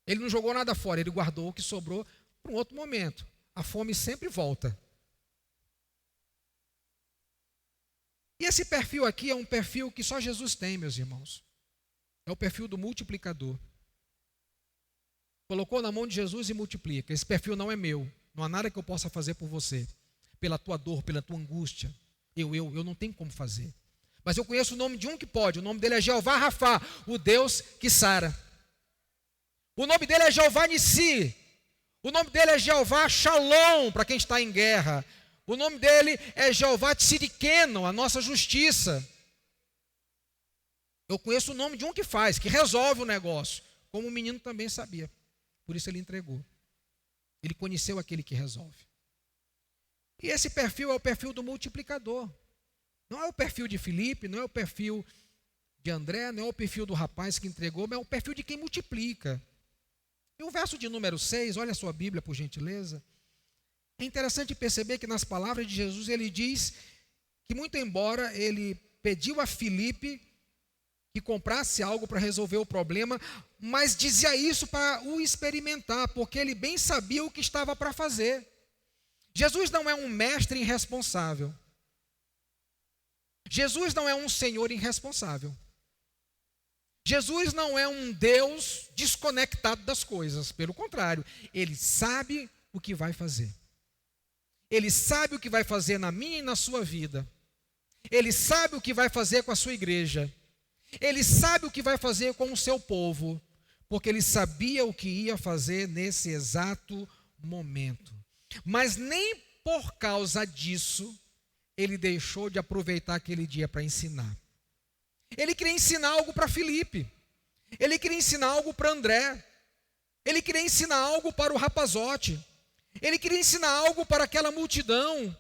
Ele não jogou nada fora, ele guardou o que sobrou para um outro momento. A fome sempre volta. E esse perfil aqui é um perfil que só Jesus tem, meus irmãos. É o perfil do multiplicador. Colocou na mão de Jesus e multiplica. Esse perfil não é meu. Não há nada que eu possa fazer por você. Pela tua dor, pela tua angústia. Eu não tenho como fazer. Mas eu conheço o nome de um que pode. O nome dele é Jeová Rafá, o Deus que sara. O nome dele é Jeová Nissi. O nome dele é Jeová Shalom, para quem está em guerra. O nome dele é Jeová Tzidkenu, a nossa justiça. Eu conheço o nome de um que faz, que resolve o negócio. Como o menino também sabia. Por isso ele entregou. Ele conheceu aquele que resolve. E esse perfil é o perfil do multiplicador. Não é o perfil de Filipe, não é o perfil de André, não é o perfil do rapaz que entregou, mas é o perfil de quem multiplica. E o verso de número 6, olha a sua Bíblia, por gentileza. É interessante perceber que nas palavras de Jesus ele diz que, muito embora ele pediu a Filipe que comprasse algo para resolver o problema, mas dizia isso para o experimentar, porque ele bem sabia o que estava para fazer. Jesus não é um mestre irresponsável. Jesus não é um Senhor irresponsável. Jesus não é um Deus desconectado das coisas. Pelo contrário, ele sabe o que vai fazer. Ele sabe o que vai fazer na minha e na sua vida. Ele sabe o que vai fazer com a sua igreja. Ele sabe o que vai fazer com o seu povo, porque ele sabia o que ia fazer nesse exato momento. Mas nem por causa disso, ele deixou de aproveitar aquele dia para ensinar. Ele queria ensinar algo para Filipe. Ele queria ensinar algo para André. Ele queria ensinar algo para o rapazote. Ele queria ensinar algo para aquela multidão.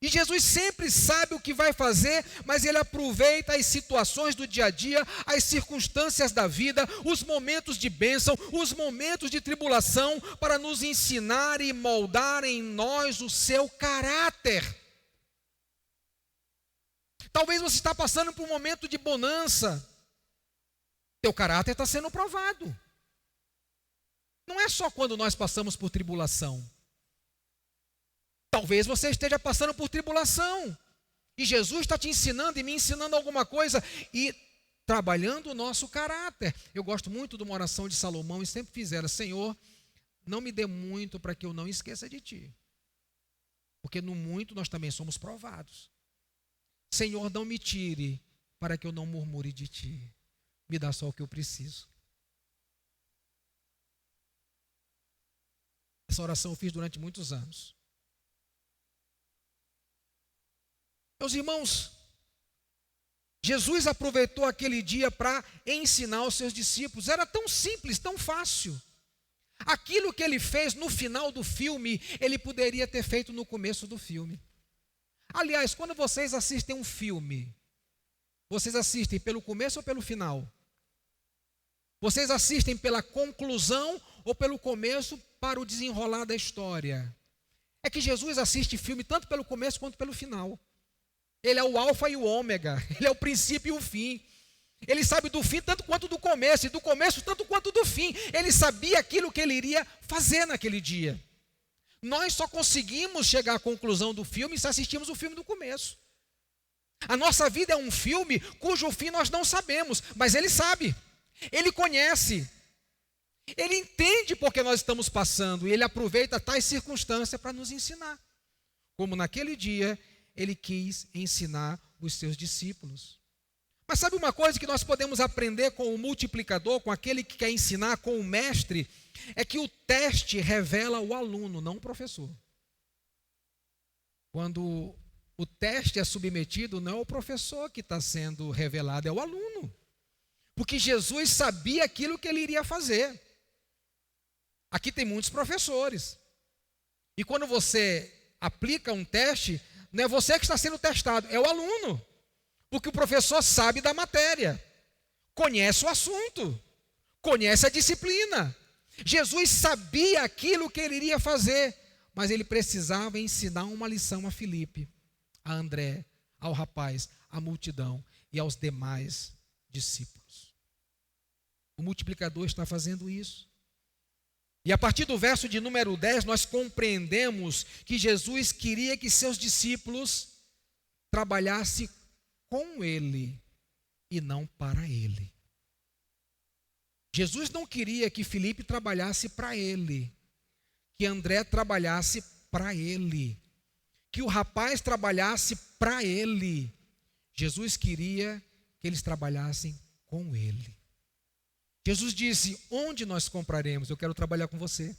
E Jesus sempre sabe o que vai fazer, mas ele aproveita as situações do dia a dia, as circunstâncias da vida, os momentos de bênção, os momentos de tribulação, para nos ensinar e moldar em nós o seu caráter. Talvez você está passando por um momento de bonança. Teu caráter está sendo provado. não é só quando nós passamos por tribulação. Talvez você esteja passando por tribulação. E Jesus está te ensinando e me ensinando alguma coisa e trabalhando o nosso caráter. Eu gosto muito de uma oração de Salomão e sempre fizeram: Senhor, não me dê muito para que eu não esqueça de Ti. Porque no muito nós também somos provados. Senhor, não me tire para que eu não murmure de Ti. Me dá só o que eu preciso. Essa oração eu fiz durante muitos anos. Meus irmãos, Jesus aproveitou aquele dia para ensinar os seus discípulos. Era tão simples, tão fácil. Aquilo que ele fez no final do filme, ele poderia ter feito no começo do filme. Aliás, quando vocês assistem um filme, vocês assistem pelo começo ou pelo final? Vocês assistem pela conclusão ou pelo começo para o desenrolar da história? É que Jesus assiste filme tanto pelo começo quanto pelo final. Ele é o alfa e o ômega, ele é o princípio e o fim. Ele sabe do fim tanto quanto do começo, e do começo tanto quanto do fim. Ele sabia aquilo que ele iria fazer naquele dia. Nós só conseguimos chegar à conclusão do filme se assistimos o filme do começo. A nossa vida é um filme cujo fim nós não sabemos, mas ele sabe, ele conhece, ele entende porque nós estamos passando, e ele aproveita tais circunstâncias para nos ensinar. Como naquele dia, ele quis ensinar os seus discípulos. Mas sabe uma coisa que nós podemos aprender com o multiplicador, com aquele que quer ensinar, com o mestre? É que o teste revela o aluno, não o professor. Quando o teste é submetido, não é o professor que está sendo revelado, é o aluno. Porque Jesus sabia aquilo que ele iria fazer. Aqui tem muitos professores. E quando você aplica um teste, não é você que está sendo testado, é o aluno. Porque o professor sabe da matéria, conhece o assunto, conhece a disciplina. Jesus sabia aquilo que ele iria fazer, mas ele precisava ensinar uma lição a Filipe, a André, ao rapaz, à multidão e aos demais discípulos. O multiplicador está fazendo isso. E a partir do verso de número 10, nós compreendemos que Jesus queria que seus discípulos trabalhassem com ele e não para ele. Jesus não queria que Filipe trabalhasse para ele, que André trabalhasse para ele, que o rapaz trabalhasse para ele. Jesus queria que eles trabalhassem com ele. Jesus disse: onde nós compraremos? Eu quero trabalhar com você.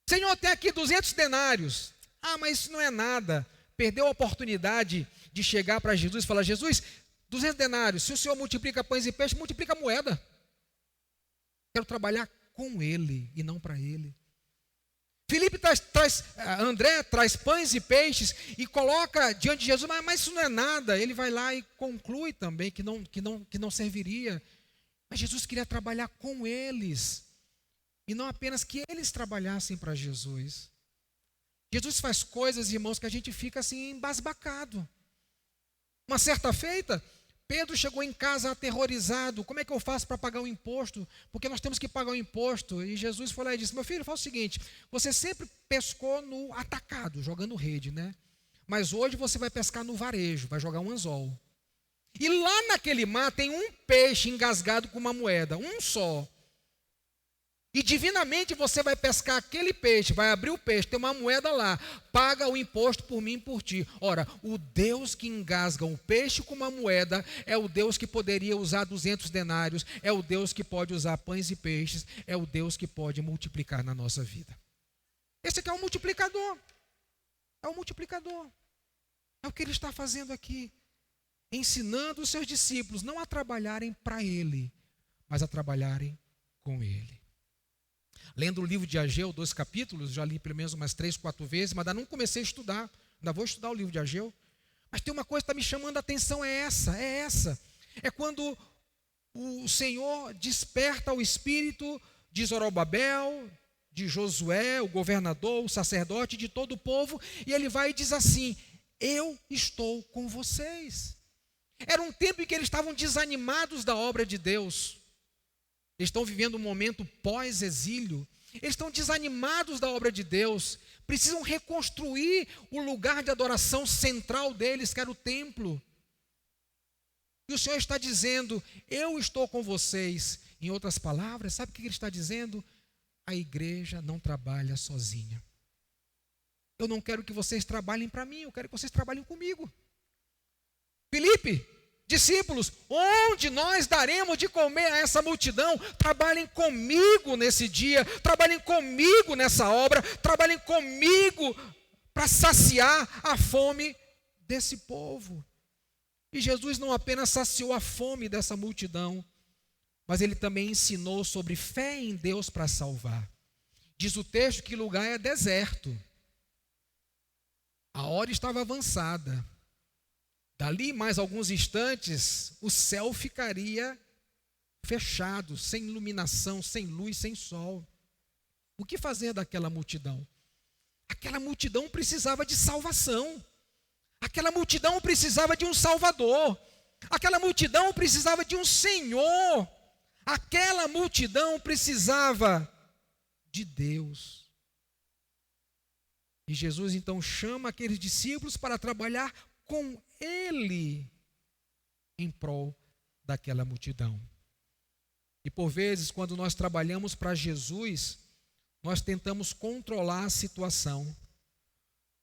Senhor, tem aqui 200 denários. Ah, mas isso não é nada. Perdeu a oportunidade de chegar para Jesus e falar: Jesus, 200 denários, se o Senhor multiplica pães e peixes, multiplica a moeda. Quero trabalhar com ele e não para ele. Filipe André traz pães e peixes e coloca diante de Jesus, mas isso não é nada. Ele vai lá e conclui também que não serviria. Mas Jesus queria trabalhar com eles e não apenas que eles trabalhassem para Jesus. Jesus faz coisas, irmãos, que a gente fica assim embasbacado. Uma certa feita, Pedro chegou em casa aterrorizado. Como é que eu faço para pagar o imposto? Porque nós temos que pagar o imposto. E Jesus foi lá e disse: meu filho, faz o seguinte, você sempre pescou no atacado, jogando rede, né? Mas hoje você vai pescar no varejo, vai jogar um anzol. E lá naquele mar tem um peixe engasgado com uma moeda, um só. E divinamente você vai pescar aquele peixe, vai abrir o peixe, tem uma moeda lá, paga o imposto por mim e por ti. Ora, o Deus que engasga um peixe com uma moeda é o Deus que poderia usar 200 denários, é o Deus que pode usar pães e peixes, é o Deus que pode multiplicar na nossa vida. Esse aqui é o multiplicador. É o multiplicador. É o que ele está fazendo aqui. Ensinando os seus discípulos não a trabalharem para ele, mas a trabalharem com ele. Lendo o livro de Ageu, 2 capítulos, já li pelo menos umas 3, 4 vezes, mas ainda não comecei a estudar, ainda vou estudar o livro de Ageu. Mas tem uma coisa que está me chamando a atenção, é essa. É quando o Senhor desperta o espírito de Zorobabel, de Josué, o governador, o sacerdote, de todo o povo, e ele vai e diz assim: eu estou com vocês. Era um tempo em que eles estavam desanimados da obra de Deus. eles estão vivendo um momento pós-exílio, eles estão desanimados da obra de Deus, precisam reconstruir o lugar de adoração central deles, que era o templo. E o Senhor está dizendo, eu estou com vocês. Em outras palavras, sabe o que Ele está dizendo? A igreja não trabalha sozinha. Eu não quero que vocês trabalhem para mim, eu quero que vocês trabalhem comigo. Filipe, discípulos, onde nós daremos de comer a essa multidão? Trabalhem comigo nesse dia, trabalhem comigo nessa obra, trabalhem comigo para saciar a fome desse povo. E Jesus não apenas saciou a fome dessa multidão, mas Ele também ensinou sobre fé em Deus para salvar. Diz o texto que o lugar é deserto. A hora estava avançada. Dali mais alguns instantes, o céu ficaria fechado, sem iluminação, sem luz, sem sol. O que fazer daquela multidão? Aquela multidão precisava de salvação. Aquela multidão precisava de um Salvador. Aquela multidão precisava de um Senhor. Aquela multidão precisava de Deus. E Jesus então chama aqueles discípulos para trabalhar com Ele em prol daquela multidão. E por vezes, quando nós trabalhamos para Jesus, nós tentamos controlar a situação.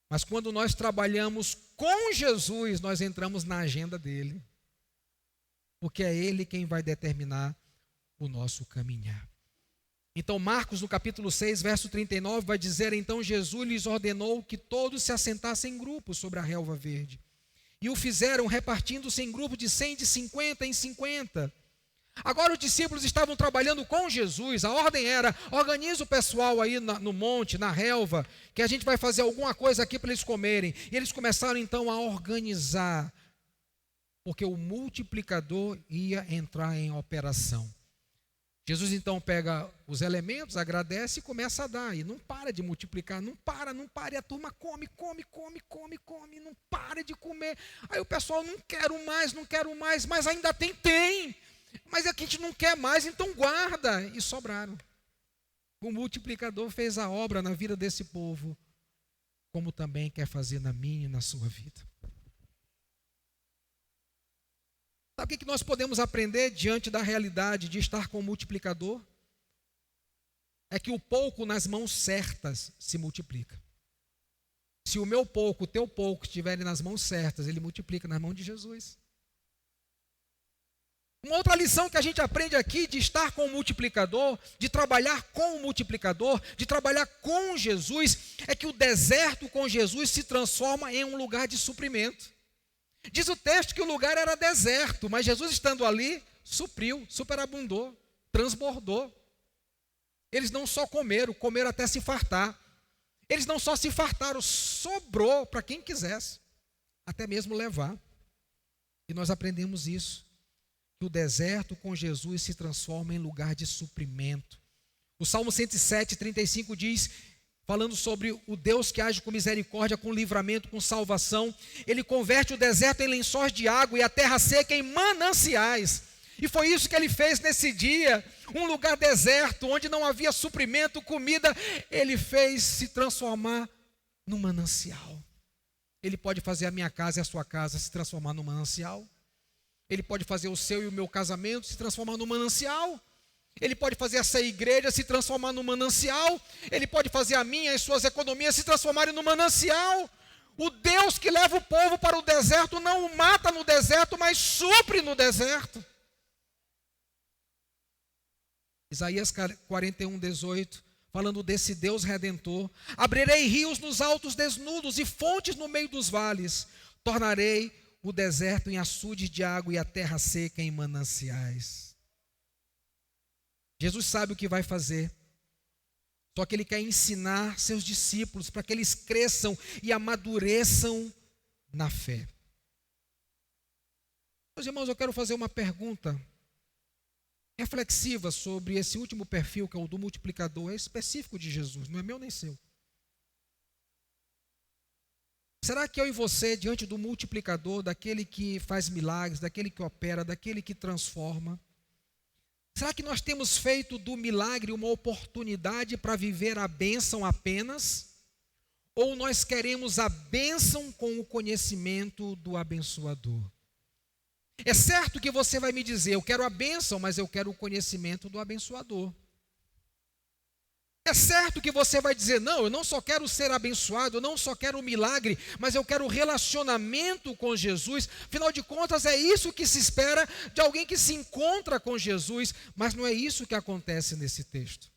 Mas quando nós trabalhamos com Jesus, nós entramos na agenda dele. Porque é Ele quem vai determinar o nosso caminhar. Então Marcos, no capítulo 6, verso 39, vai dizer, então Jesus lhes ordenou que todos se assentassem em grupos sobre a relva verde. E o fizeram repartindo-se em grupos de 100, de 50 em 50. Agora os discípulos estavam trabalhando com Jesus, a ordem era, organiza o pessoal aí no monte, na relva, que a gente vai fazer alguma coisa aqui para eles comerem. E eles começaram então a organizar, porque o multiplicador ia entrar em operação. Jesus então pega os elementos, agradece e começa a dar. E não para de multiplicar, não para. E a turma come, não para de comer. Aí o pessoal, não quero mais, mas ainda tem. Mas é que a gente não quer mais, então guarda. E sobraram. O multiplicador fez a obra na vida desse povo, como também quer fazer na minha e na sua vida. Sabe o que nós podemos aprender diante da realidade de estar com o multiplicador? É que o pouco nas mãos certas se multiplica. Se o meu pouco, o teu pouco estiverem nas mãos certas, ele multiplica nas mãos de Jesus. Uma outra lição que a gente aprende aqui de estar com o multiplicador, de trabalhar com o multiplicador, de trabalhar com Jesus, é que o deserto com Jesus se transforma em um lugar de suprimento. Diz o texto que o lugar era deserto, mas Jesus estando ali, supriu, superabundou, transbordou. Eles não só comeram até se fartar. Eles não só se fartaram, sobrou para quem quisesse, até mesmo levar. E nós aprendemos isso, que o deserto com Jesus se transforma em lugar de suprimento. O Salmo 107, 35 diz, falando sobre o Deus que age com misericórdia, com livramento, com salvação, Ele converte o deserto em lençóis de água e a terra seca em mananciais. E foi isso que Ele fez nesse dia, um lugar deserto, onde não havia suprimento, comida, Ele fez se transformar num manancial. Ele pode fazer a minha casa e a sua casa se transformar num manancial. Ele pode fazer o seu e o meu casamento se transformar num manancial. Ele pode fazer essa igreja se transformar num manancial. Ele pode fazer a minha e suas economias se transformarem num manancial. O Deus que leva o povo para o deserto não o mata no deserto, mas supre no deserto. Isaías 41, 18, falando desse Deus redentor. Abrirei rios nos altos desnudos e fontes no meio dos vales. Tornarei o deserto em açudes de água e a terra seca em mananciais. Jesus sabe o que vai fazer, só que Ele quer ensinar seus discípulos para que eles cresçam e amadureçam na fé. Meus irmãos, eu quero fazer uma pergunta reflexiva sobre esse último perfil, que é o do multiplicador, é específico de Jesus, não é meu nem seu. Será que eu e você, diante do multiplicador, daquele que faz milagres, daquele que opera, daquele que transforma, Será que nós temos feito do milagre uma oportunidade para viver a bênção apenas? Ou nós queremos a bênção com o conhecimento do abençoador? É certo que você vai me dizer, eu quero a bênção, mas eu quero o conhecimento do abençoador. É certo que você vai dizer, não, eu não só quero ser abençoado, eu não só quero o milagre, mas eu quero relacionamento com Jesus. Afinal de contas, é isso que se espera de alguém que se encontra com Jesus, mas não é isso que acontece nesse texto.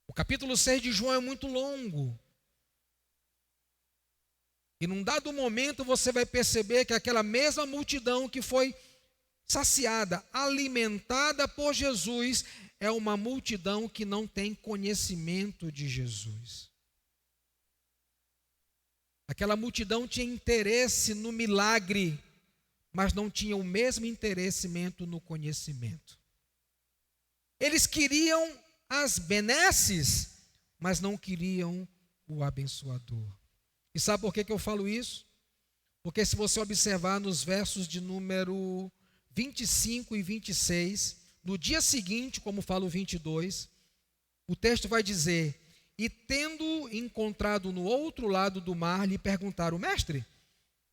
O capítulo 6 de João é muito longo. E num dado momento você vai perceber que aquela mesma multidão que foi saciada, alimentada por Jesus, é uma multidão que não tem conhecimento de Jesus. Aquela multidão tinha interesse no milagre, mas não tinha o mesmo interessamento no conhecimento. Eles queriam as benesses, mas não queriam o abençoador. E sabe por que eu falo isso? Porque se você observar nos versos de número 25 e 26, no dia seguinte, como fala o 22, o texto vai dizer, e tendo encontrado no outro lado do mar, lhe perguntaram, mestre,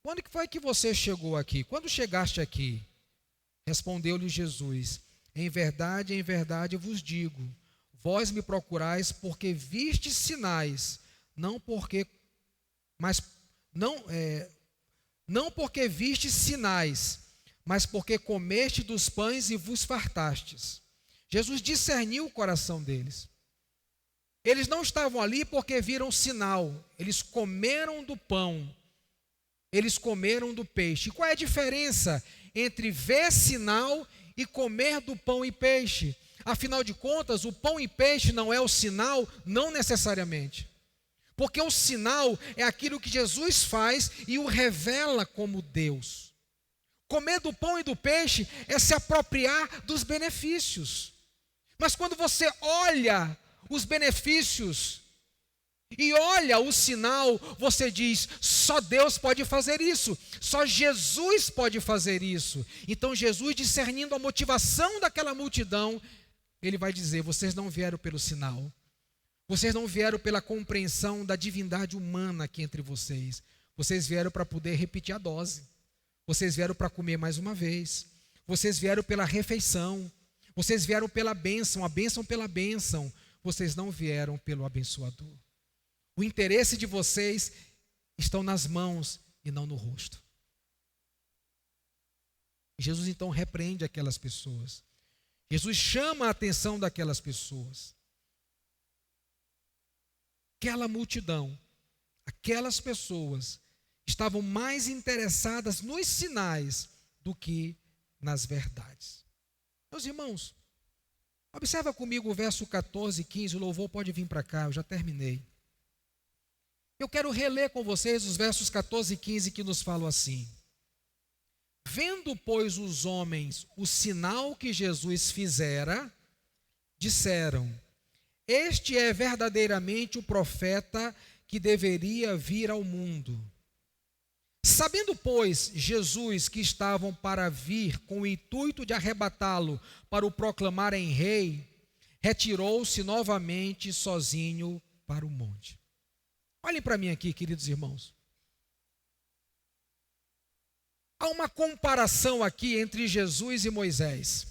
quando que foi que você chegou aqui? Quando chegaste aqui? Respondeu-lhe Jesus, em verdade vos digo, vós me procurais porque vistes sinais, não porque vistes sinais, mas porque comeste dos pães e vos fartastes. Jesus discerniu o coração deles. Eles não estavam ali porque viram sinal, eles comeram do pão, eles comeram do peixe. Qual é a diferença entre ver sinal e comer do pão e peixe? Afinal de contas, o pão e peixe não é o sinal, não necessariamente. Porque o sinal é aquilo que Jesus faz e o revela como Deus. Comer do pão e do peixe é se apropriar dos benefícios. Mas quando você olha os benefícios e olha o sinal, você diz, só Deus pode fazer isso, só Jesus pode fazer isso. Então Jesus, discernindo a motivação daquela multidão, ele vai dizer, vocês não vieram pelo sinal. Vocês não vieram pela compreensão da divindade humana aqui entre vocês. Vocês vieram para poder repetir a dose. Vocês vieram para comer mais uma vez. Vocês vieram pela refeição. Vocês vieram pela bênção, a bênção pela bênção. Vocês não vieram pelo abençoador. O interesse de vocês estão nas mãos e não no rosto. Jesus então repreende aquelas pessoas. Jesus chama a atenção daquelas pessoas. Aquela multidão, aquelas pessoas estavam mais interessadas nos sinais do que nas verdades. Meus irmãos, observa comigo o verso 14 e 15, o louvor pode vir para cá, eu já terminei. Eu quero reler com vocês os versos 14 e 15 que nos falam assim. Vendo, pois, os homens o sinal que Jesus fizera, disseram, este é verdadeiramente o profeta que deveria vir ao mundo. Sabendo, pois, Jesus que estavam para vir com o intuito de arrebatá-lo para o proclamarem rei, retirou-se novamente sozinho para o monte. Olhem para mim aqui, queridos irmãos. Há uma comparação aqui entre Jesus e Moisés.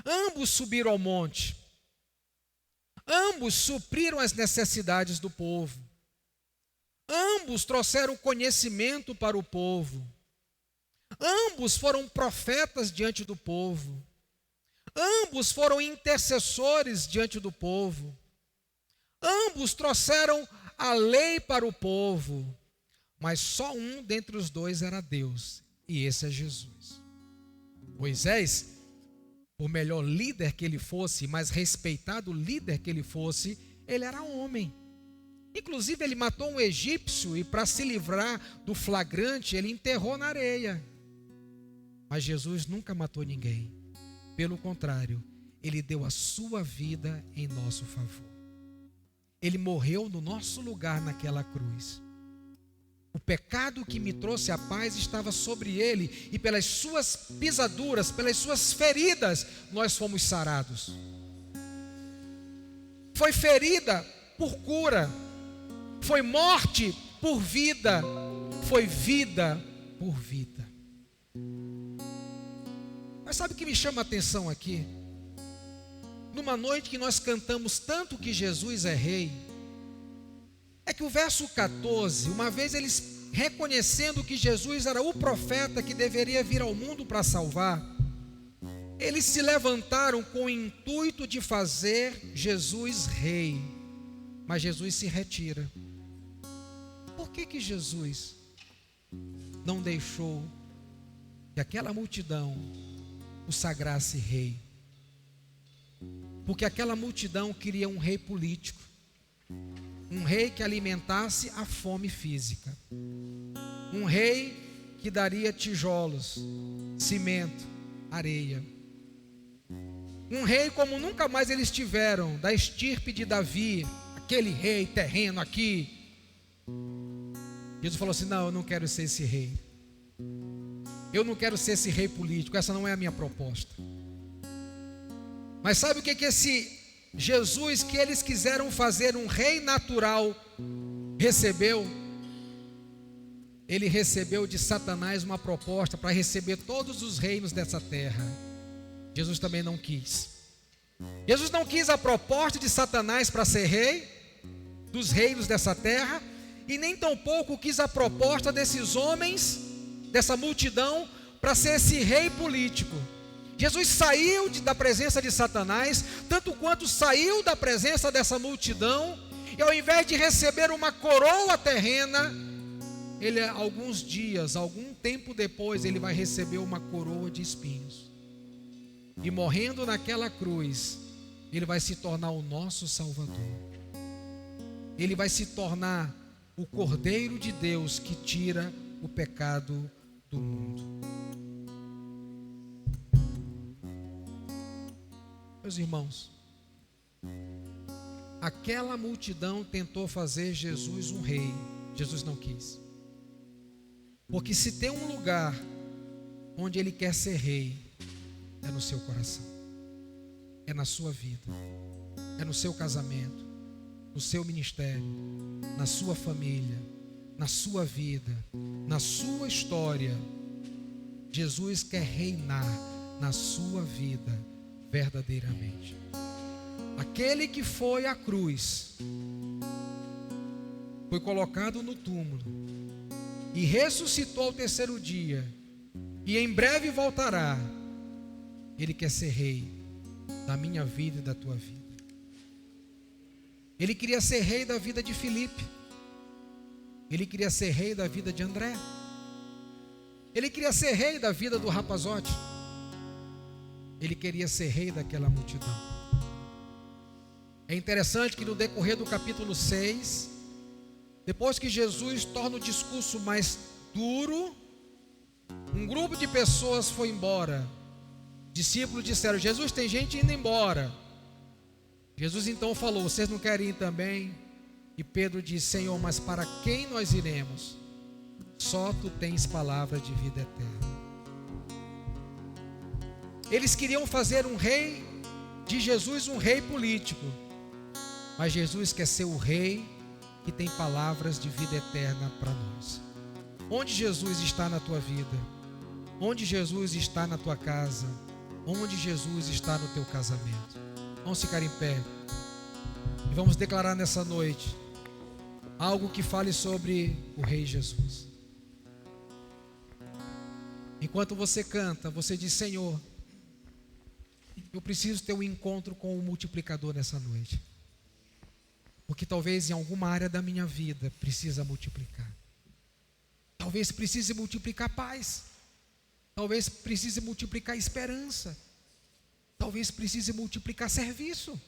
Ambos subiram ao monte. Ambos supriram as necessidades do povo. Ambos trouxeram conhecimento para o povo. Ambos foram profetas diante do povo. Ambos foram intercessores diante do povo. Ambos trouxeram a lei para o povo. Mas só um dentre os dois era Deus, e esse é Jesus. Moisés, por melhor líder que ele fosse, mais respeitado líder que ele fosse, ele era homem. Inclusive ele matou um egípcio e para se livrar do flagrante, ele enterrou na areia. Mas Jesus nunca matou ninguém. Pelo contrário, ele deu a sua vida em nosso favor. Ele morreu no nosso lugar naquela cruz. O pecado que me trouxe a paz estava sobre ele, e pelas suas pisaduras, pelas suas feridas, nós fomos sarados. Foi ferida por cura, foi morte por vida, foi vida por vida. Mas sabe o que me chama a atenção aqui? Numa noite que nós cantamos tanto que Jesus é rei, é que o verso 14, uma vez eles reconhecendo que Jesus era o profeta que deveria vir ao mundo para salvar, eles se levantaram com o intuito de fazer Jesus rei, mas Jesus se retira. Por que Jesus não deixou que aquela multidão o sagrasse rei? Porque aquela multidão queria um rei político, um rei que alimentasse a fome física, um rei que daria tijolos, cimento, areia, um rei como nunca mais eles tiveram, da estirpe de Davi, aquele rei terreno aqui. Jesus falou assim: não, eu não quero ser esse rei, eu não quero ser esse rei político, essa não é a minha proposta. Mas sabe o que esse Jesus que eles quiseram fazer um rei natural recebeu? Ele recebeu de Satanás uma proposta para receber todos os reinos dessa terra. Jesus também não quis. Jesus não quis a proposta de Satanás para ser rei dos reinos dessa terra, e nem tampouco quis a proposta desses homens, dessa multidão, para ser esse rei político. Jesus saiu da presença de Satanás, tanto quanto saiu da presença dessa multidão, e ao invés de receber uma coroa terrena, ele, alguns dias, algum tempo depois, ele vai receber uma coroa de espinhos. E morrendo naquela cruz, ele vai se tornar o nosso Salvador. Ele vai se tornar o Cordeiro de Deus que tira o pecado do mundo. Meus irmãos, aquela multidão tentou fazer Jesus um rei. Jesus não quis. Porque se tem um lugar onde ele quer ser rei, é no seu coração, é na sua vida, é no seu casamento, no seu ministério, na sua família, na sua vida, na sua história. Jesus quer reinar na sua vida verdadeiramente. Aquele que foi à cruz, foi colocado no túmulo e ressuscitou ao terceiro dia, e em breve voltará. Ele quer ser rei da minha vida e da tua vida. Ele queria ser rei da vida de Filipe. Ele queria ser rei da vida de André. Ele queria ser rei da vida do rapazote. Ele queria ser rei daquela multidão. É interessante que no decorrer do capítulo 6, depois que Jesus torna o discurso mais duro, um grupo de pessoas foi embora. Discípulos disseram: Jesus, tem gente indo embora. Jesus então falou: vocês não querem ir também? E Pedro disse: Senhor, mas para quem nós iremos? Só tu tens palavra de vida eterna. Eles queriam fazer um rei de Jesus, um rei político, mas Jesus quer ser o rei que tem palavras de vida eterna para nós. Onde Jesus está na tua vida? Onde Jesus está na tua casa? Onde Jesus está no teu casamento? Vamos ficar em pé e vamos declarar nessa noite algo que fale sobre o Rei Jesus. Enquanto você canta, você diz: Senhor, eu preciso ter um encontro com o multiplicador nessa noite, porque talvez em alguma área da minha vida precisa multiplicar. Talvez precise multiplicar paz, talvez precise multiplicar esperança, talvez precise multiplicar serviço,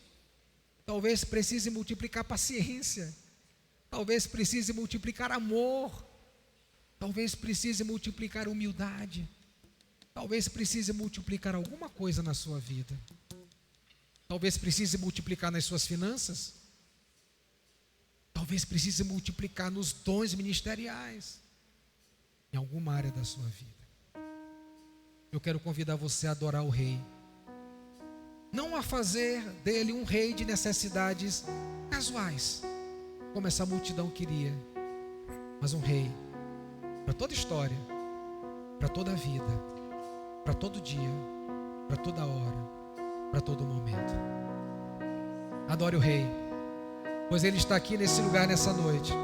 talvez precise multiplicar paciência, talvez precise multiplicar amor, talvez precise multiplicar humildade, talvez precise multiplicar alguma coisa na sua vida, talvez precise multiplicar nas suas finanças, Talvez precise multiplicar nos dons ministeriais, em alguma área da sua vida. Eu quero convidar você a adorar o Rei. Não a fazer dele um rei de necessidades casuais, como essa multidão queria, mas um rei para toda história, para toda vida, para todo dia, para toda hora, para todo momento. Adore o Rei, pois Ele está aqui nesse lugar nessa noite.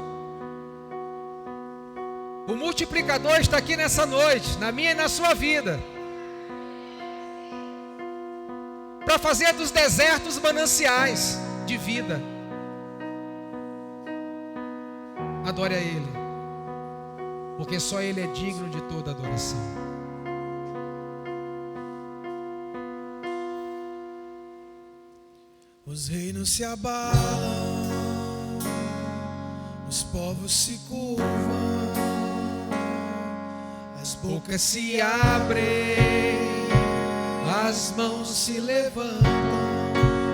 O multiplicador está aqui nessa noite, na minha e na sua vida, para fazer dos desertos mananciais de vida. Adore a Ele, porque só Ele é digno de toda adoração. Os reinos se abalam, os povos se curvam, as bocas se abrem, as mãos se levantam,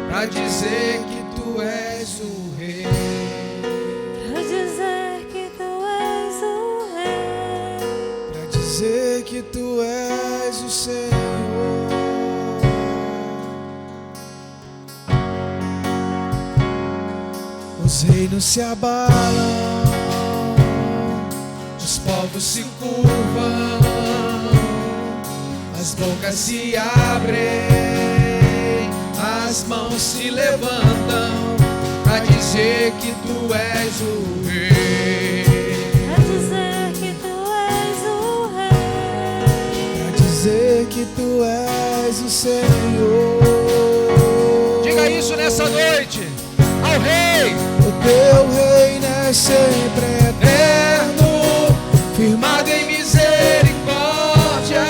para dizer que tu és o Rei. Pra dizer que tu és o Rei. Para dizer que tu és o Senhor. Os reinos se abalam, os povos se curvam, as bocas se abrem, as mãos se levantam, para dizer que tu és o Rei. Pra dizer que tu és o Rei. Para dizer que tu és o Senhor. Diga isso nessa noite ao Rei. O teu reino é sempre eterno, firmado em misericórdia,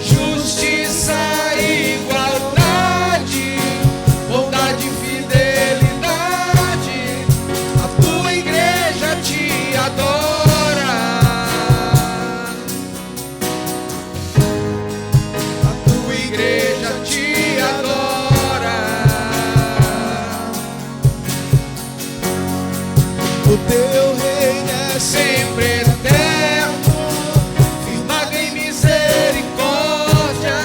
justiça e igualdade, bondade e fidelidade. A tua igreja te adora, a tua igreja te adora. O teu reino é sempre eterno, firmado em misericórdia,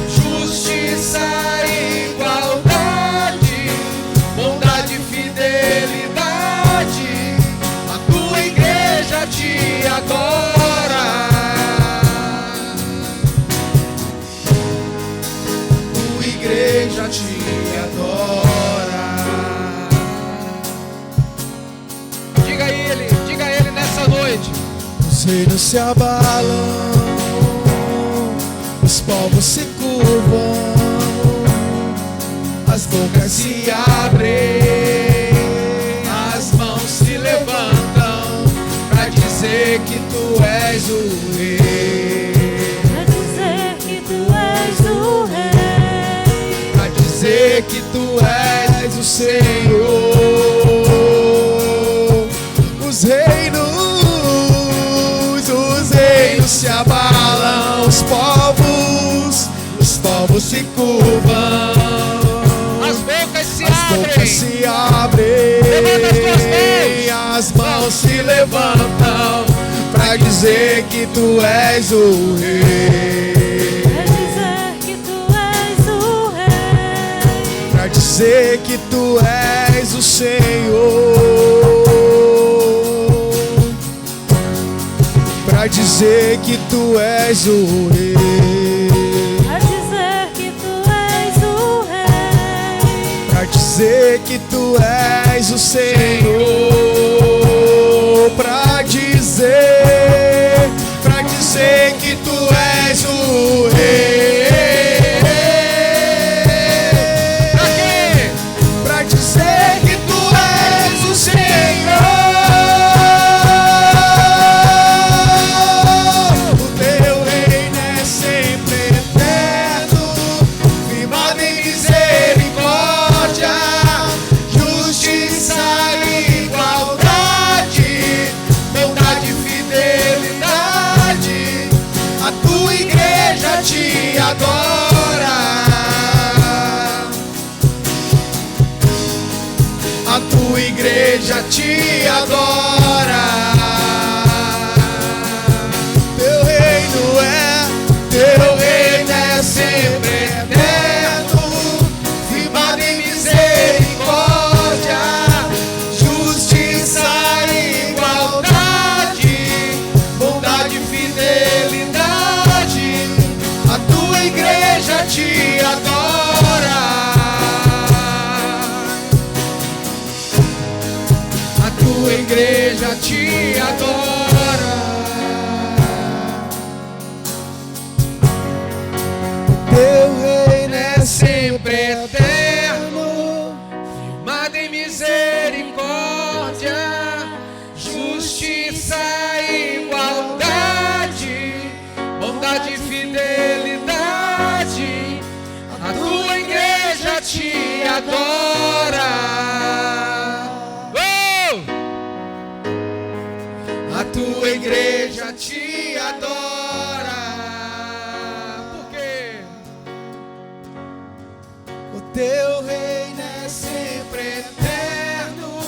justiça e igualdade, bondade e fidelidade. A tua igreja te adora, a tua igreja te adora. Diga a Ele nessa noite. Os reinos se abalam, os povos se curvam, as bocas se abrem, as mãos se levantam, para dizer que tu és o Rei. Pra dizer que tu és o Rei. Para dizer que tu és o Senhor. Os reinos se abalam, os povos se curvam, As bocas se as abrem. bocas se abrem, Levanta as tuas as mãos se levantam, para dizer que tu és o Rei. Pra dizer que tu és o Rei. Para dizer que tu és o Senhor. Para dizer que tu és o Rei. Pra dizer que tu és o Rei. Para dizer que tu és o Senhor. Para dizer que tu és o Rei. Pra quê? Para dizer que tu és o Senhor. O teu reino é sempre eterno, firmado em misericórdia, justiça e igualdade, bondade e fidelidade. A tua igreja te adora, a tua igreja te igreja te adora. Por quê? O teu reino é sempre eterno,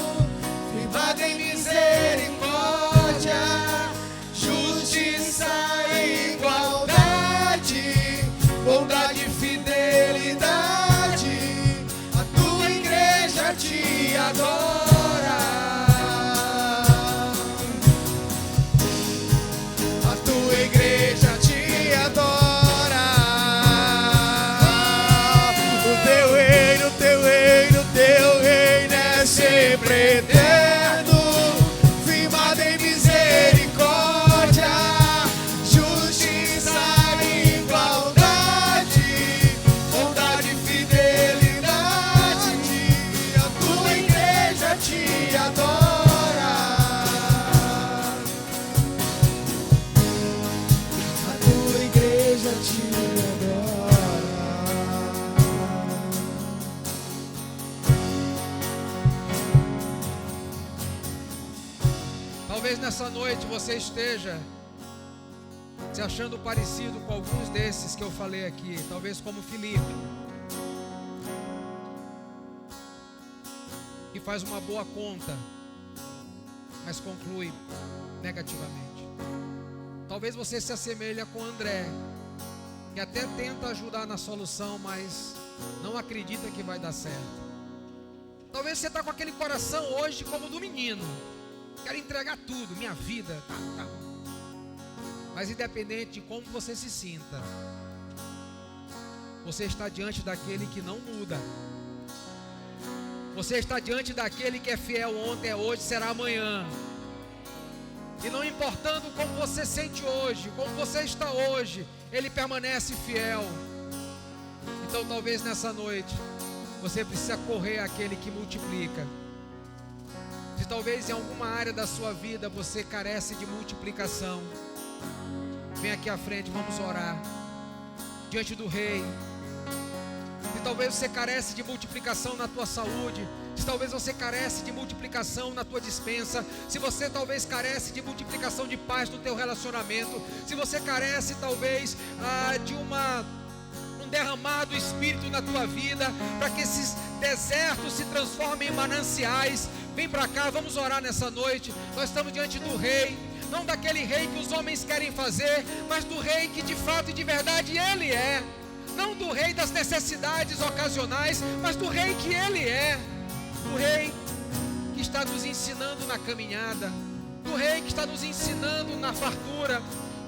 firmado em misericórdia, justiça e igualdade, bondade e fidelidade. A tua igreja te adora. A tua igreja te adora. O teu reino é sempre eterno, firmado em misericórdia, justiça e igualdade, bondade e fidelidade. A tua igreja te adora. A tua igreja te adora. Talvez nessa noite você esteja se achando parecido com alguns desses que eu falei aqui, talvez como Filipe, que faz uma boa conta, mas conclui negativamente. Talvez você se assemelhe com André, que até tenta ajudar na solução, mas não acredita que vai dar certo. Talvez você está com aquele coração hoje como do menino, quero entregar tudo, minha vida, tá. Mas independente de como você se sinta, você está diante daquele que não muda. Você está diante daquele que é fiel ontem, é hoje, será amanhã. E não importando como você sente hoje, como você está hoje, Ele permanece fiel. Então talvez nessa noite você precisa correr àquele que multiplica. Se talvez em alguma área da sua vida você carece de multiplicação, vem aqui à frente, vamos orar diante do Rei. Se talvez você carece de multiplicação na tua saúde, se talvez você carece de multiplicação na tua dispensa, se você talvez carece de multiplicação de paz no teu relacionamento, se você carece talvez de um derramado Espírito na tua vida, para que esses desertos se transformem em mananciais, vem para cá, vamos orar nessa noite. Nós estamos diante do Rei, não daquele Rei que os homens querem fazer, mas do Rei que de fato e de verdade Ele é. Não do Rei das necessidades ocasionais, mas do Rei que Ele é. Do Rei que está nos ensinando na caminhada, do Rei que está nos ensinando na fartura,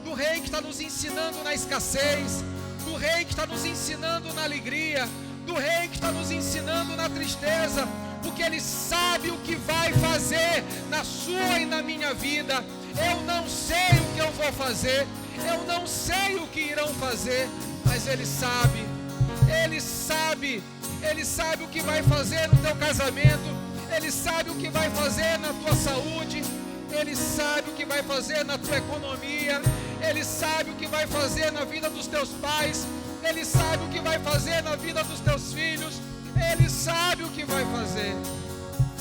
do Rei que está nos ensinando na escassez, do Rei que está nos ensinando na alegria, do Rei que está nos ensinando na tristeza, porque Ele sabe o que vai fazer na sua e na minha vida. Eu não sei o que eu vou fazer, eu não sei o que irão fazer, mas Ele sabe, Ele sabe, Ele sabe o que vai fazer no teu casamento, Ele sabe o que vai fazer na tua saúde, Ele sabe o que vai fazer na tua economia, Ele sabe o que vai fazer na vida dos teus pais, Ele sabe o que vai fazer na vida dos teus filhos, Ele sabe o que vai fazer.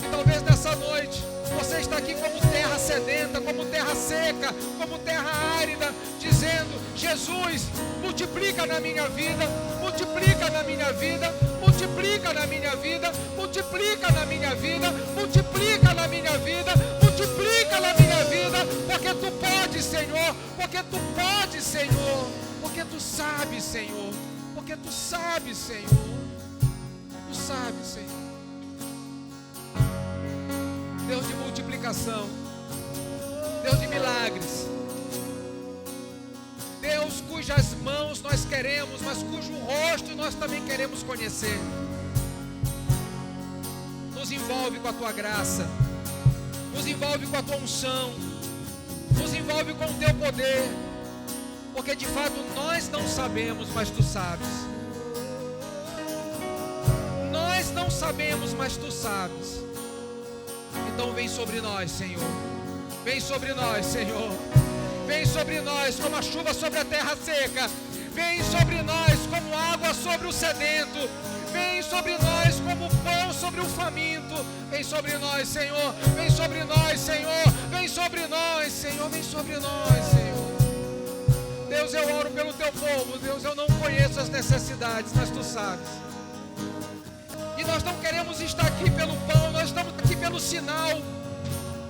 E talvez nessa noite você está aqui como terra sedenta, como terra seca, como terra árida, dizendo: Jesus, multiplica na minha vida, multiplica na minha vida, multiplica na minha vida, multiplica na minha vida, multiplica na minha vida, multiplica na minha vida, porque Tu podes, Senhor, porque Tu podes, Senhor, porque Tu sabes, Senhor, porque Tu sabes, Senhor, Tu sabes, Senhor. Deus de multiplicação, Deus de milagres, Deus cujas mãos nós queremos, mas cujo rosto nós também queremos conhecer. Nos envolve com a Tua graça, nos envolve com a Tua unção, nos envolve com o Teu poder, porque de fato nós não sabemos, mas Tu sabes. Nós não sabemos, mas Tu sabes. Então vem sobre nós, Senhor. Vem sobre nós, Senhor. Vem sobre nós como a chuva sobre a terra seca. Vem sobre nós como água sobre o sedento. Vem sobre nós como pão sobre o faminto. Vem sobre nós, Senhor. Vem sobre nós, Senhor. Vem sobre nós, Senhor. Vem sobre nós, Senhor. Deus, eu oro pelo teu povo. Deus, eu não conheço as necessidades, mas tu sabes. E nós não queremos estar aqui pelo pão, nós estamos aqui pelo sinal.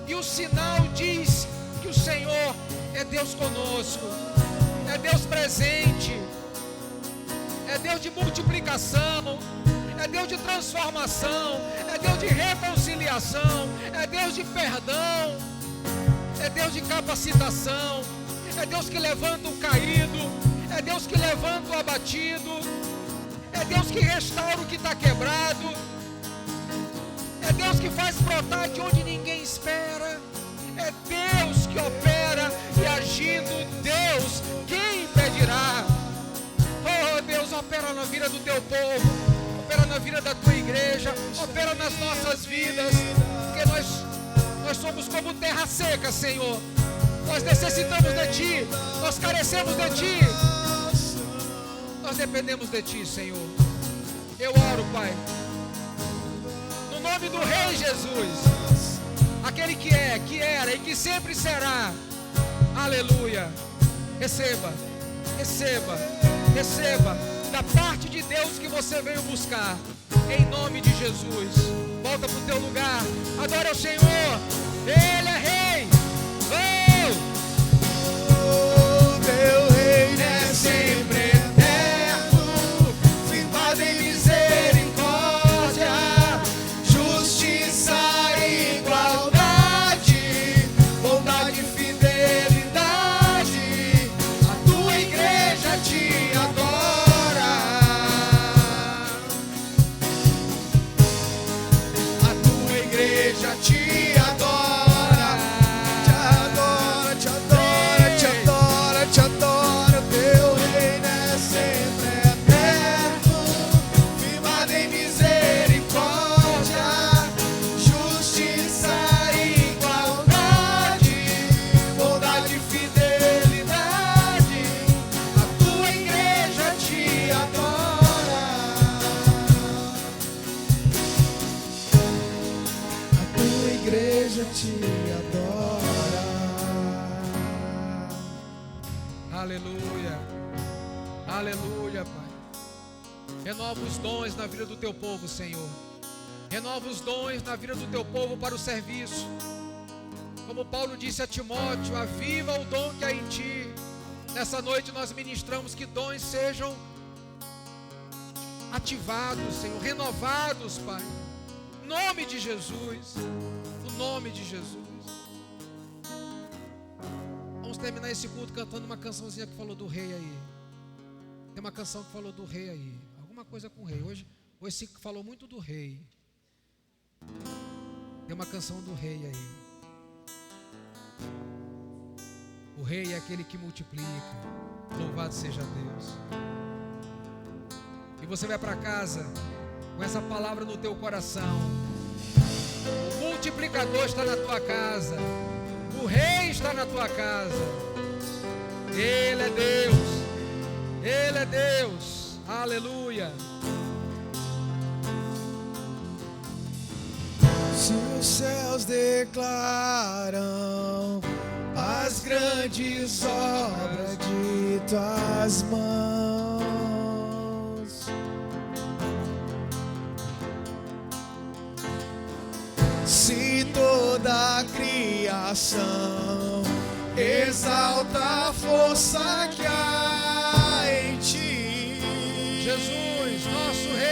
E o sinal diz que o Senhor é Deus conosco, é Deus presente, é Deus de multiplicação, é Deus de transformação, é Deus de reconciliação, é Deus de perdão, é Deus de capacitação, é Deus que levanta o caído, é Deus que levanta o abatido, é Deus que restaura o que está quebrado, é Deus que faz brotar de onde ninguém espera, é Deus que opera e agindo, Deus, quem impedirá? Oh Deus, opera na vida do teu povo, opera na vida da tua igreja, opera nas nossas vidas, porque nós somos como terra seca, Senhor. Nós necessitamos de Ti, nós carecemos de Ti, nós dependemos de Ti, Senhor. Eu oro, Pai, no nome do Rei Jesus, aquele que é, que era e que sempre será. Aleluia. Receba, receba, receba da parte de Deus que você veio buscar, em nome de Jesus. Volta para o teu lugar, adora ao Senhor, Ele é Rei. Oh, teu reino é sempre eterno, firmado em misericórdia, justiça e igualdade, bondade e fidelidade. A tua igreja te adora, a tua igreja te adora. Aleluia, aleluia, Pai. Renova os dons na vida do teu povo, Senhor. Renova os dons na vida do teu povo para o serviço. Como Paulo disse a Timóteo, aviva o dom que há em ti. Nessa noite nós ministramos que dons sejam ativados, Senhor, renovados, Pai. Em nome de Jesus, no nome de Jesus. Vamos terminar esse culto cantando uma cançãozinha que falou do rei aí. Tem uma canção que falou do rei aí. Alguma coisa com o rei. Hoje se falou muito do rei. Tem uma canção do rei aí. O rei é aquele que multiplica. Louvado seja Deus. E você vai para casa com essa palavra no teu coração. O multiplicador está na tua casa. O rei está na tua casa. Ele é Deus. Ele é Deus. Aleluia. Se os céus declaram as grandes obras de tuas mãos, se toda a criação exalta a força que há em ti, Jesus, nosso rei.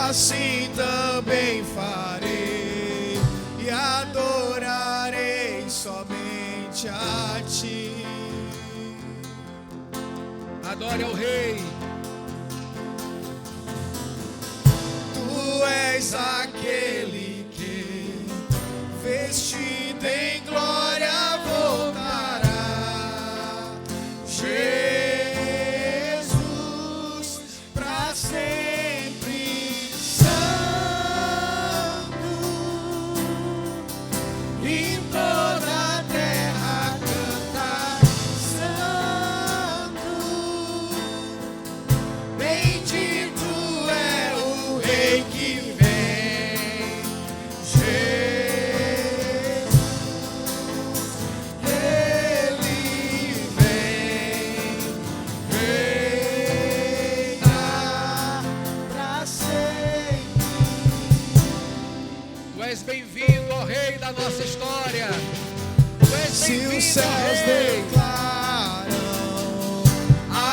assim também farei e adorarei somente a ti. Adore ao rei. Tu és aquele que, vestido em glória, voltará. Jesus, para sempre santo, em toda a terra cantar santo. nossa história. Tu és Se os bem-vindo, céus Rei. declaram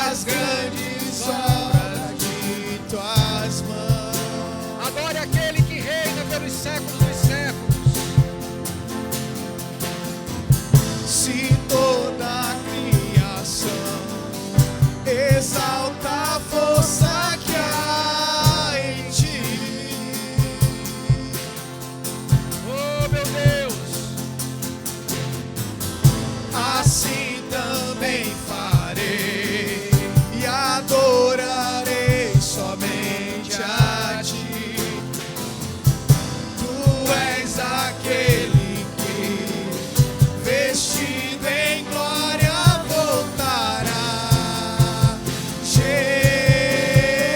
as grandes obras de tuas mãos. Adore aquele que reina pelos séculos dos séculos. Se toda a criação exalta a força que há em ti, Oh, meu Deus. assim também farei e adorarei somente a ti. Tu és aquele que, vestido em glória, voltará.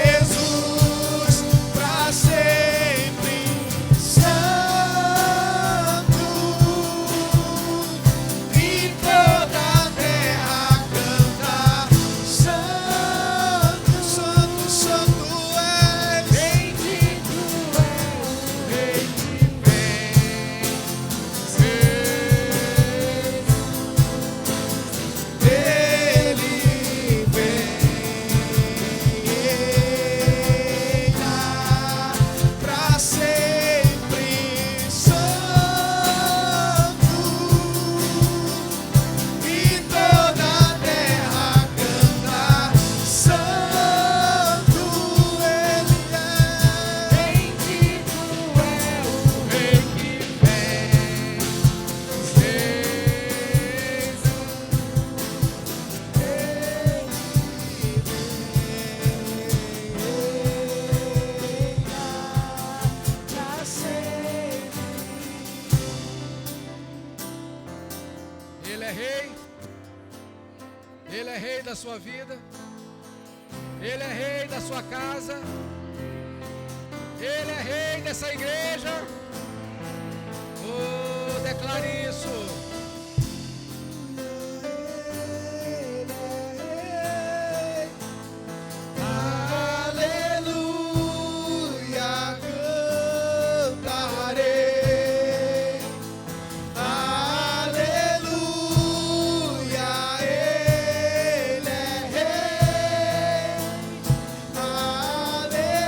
Jesus, pra sempre santo, e toda a terra canta: Santo, Santo, Santo és. Bendito é o Rei que vem. Ele reina pra sempre santo, e toda a terra canta: Santo ele é. Bendito é o Rei que vem. Ele é rei. Ele é rei da sua vida. Ele é rei da sua casa. Ele é rei dessa igreja. Oh, declare isso. Aleluia, cantarei. Aleluia, ele é rei.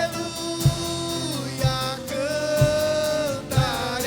Aleluia, cantarei.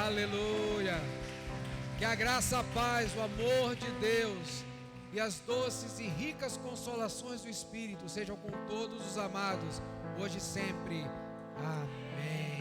Aleluia. Que a graça, a paz, o amor de Deus e as doces e ricas consolações do Espírito sejam com todos os amados, hoje e sempre. Amém.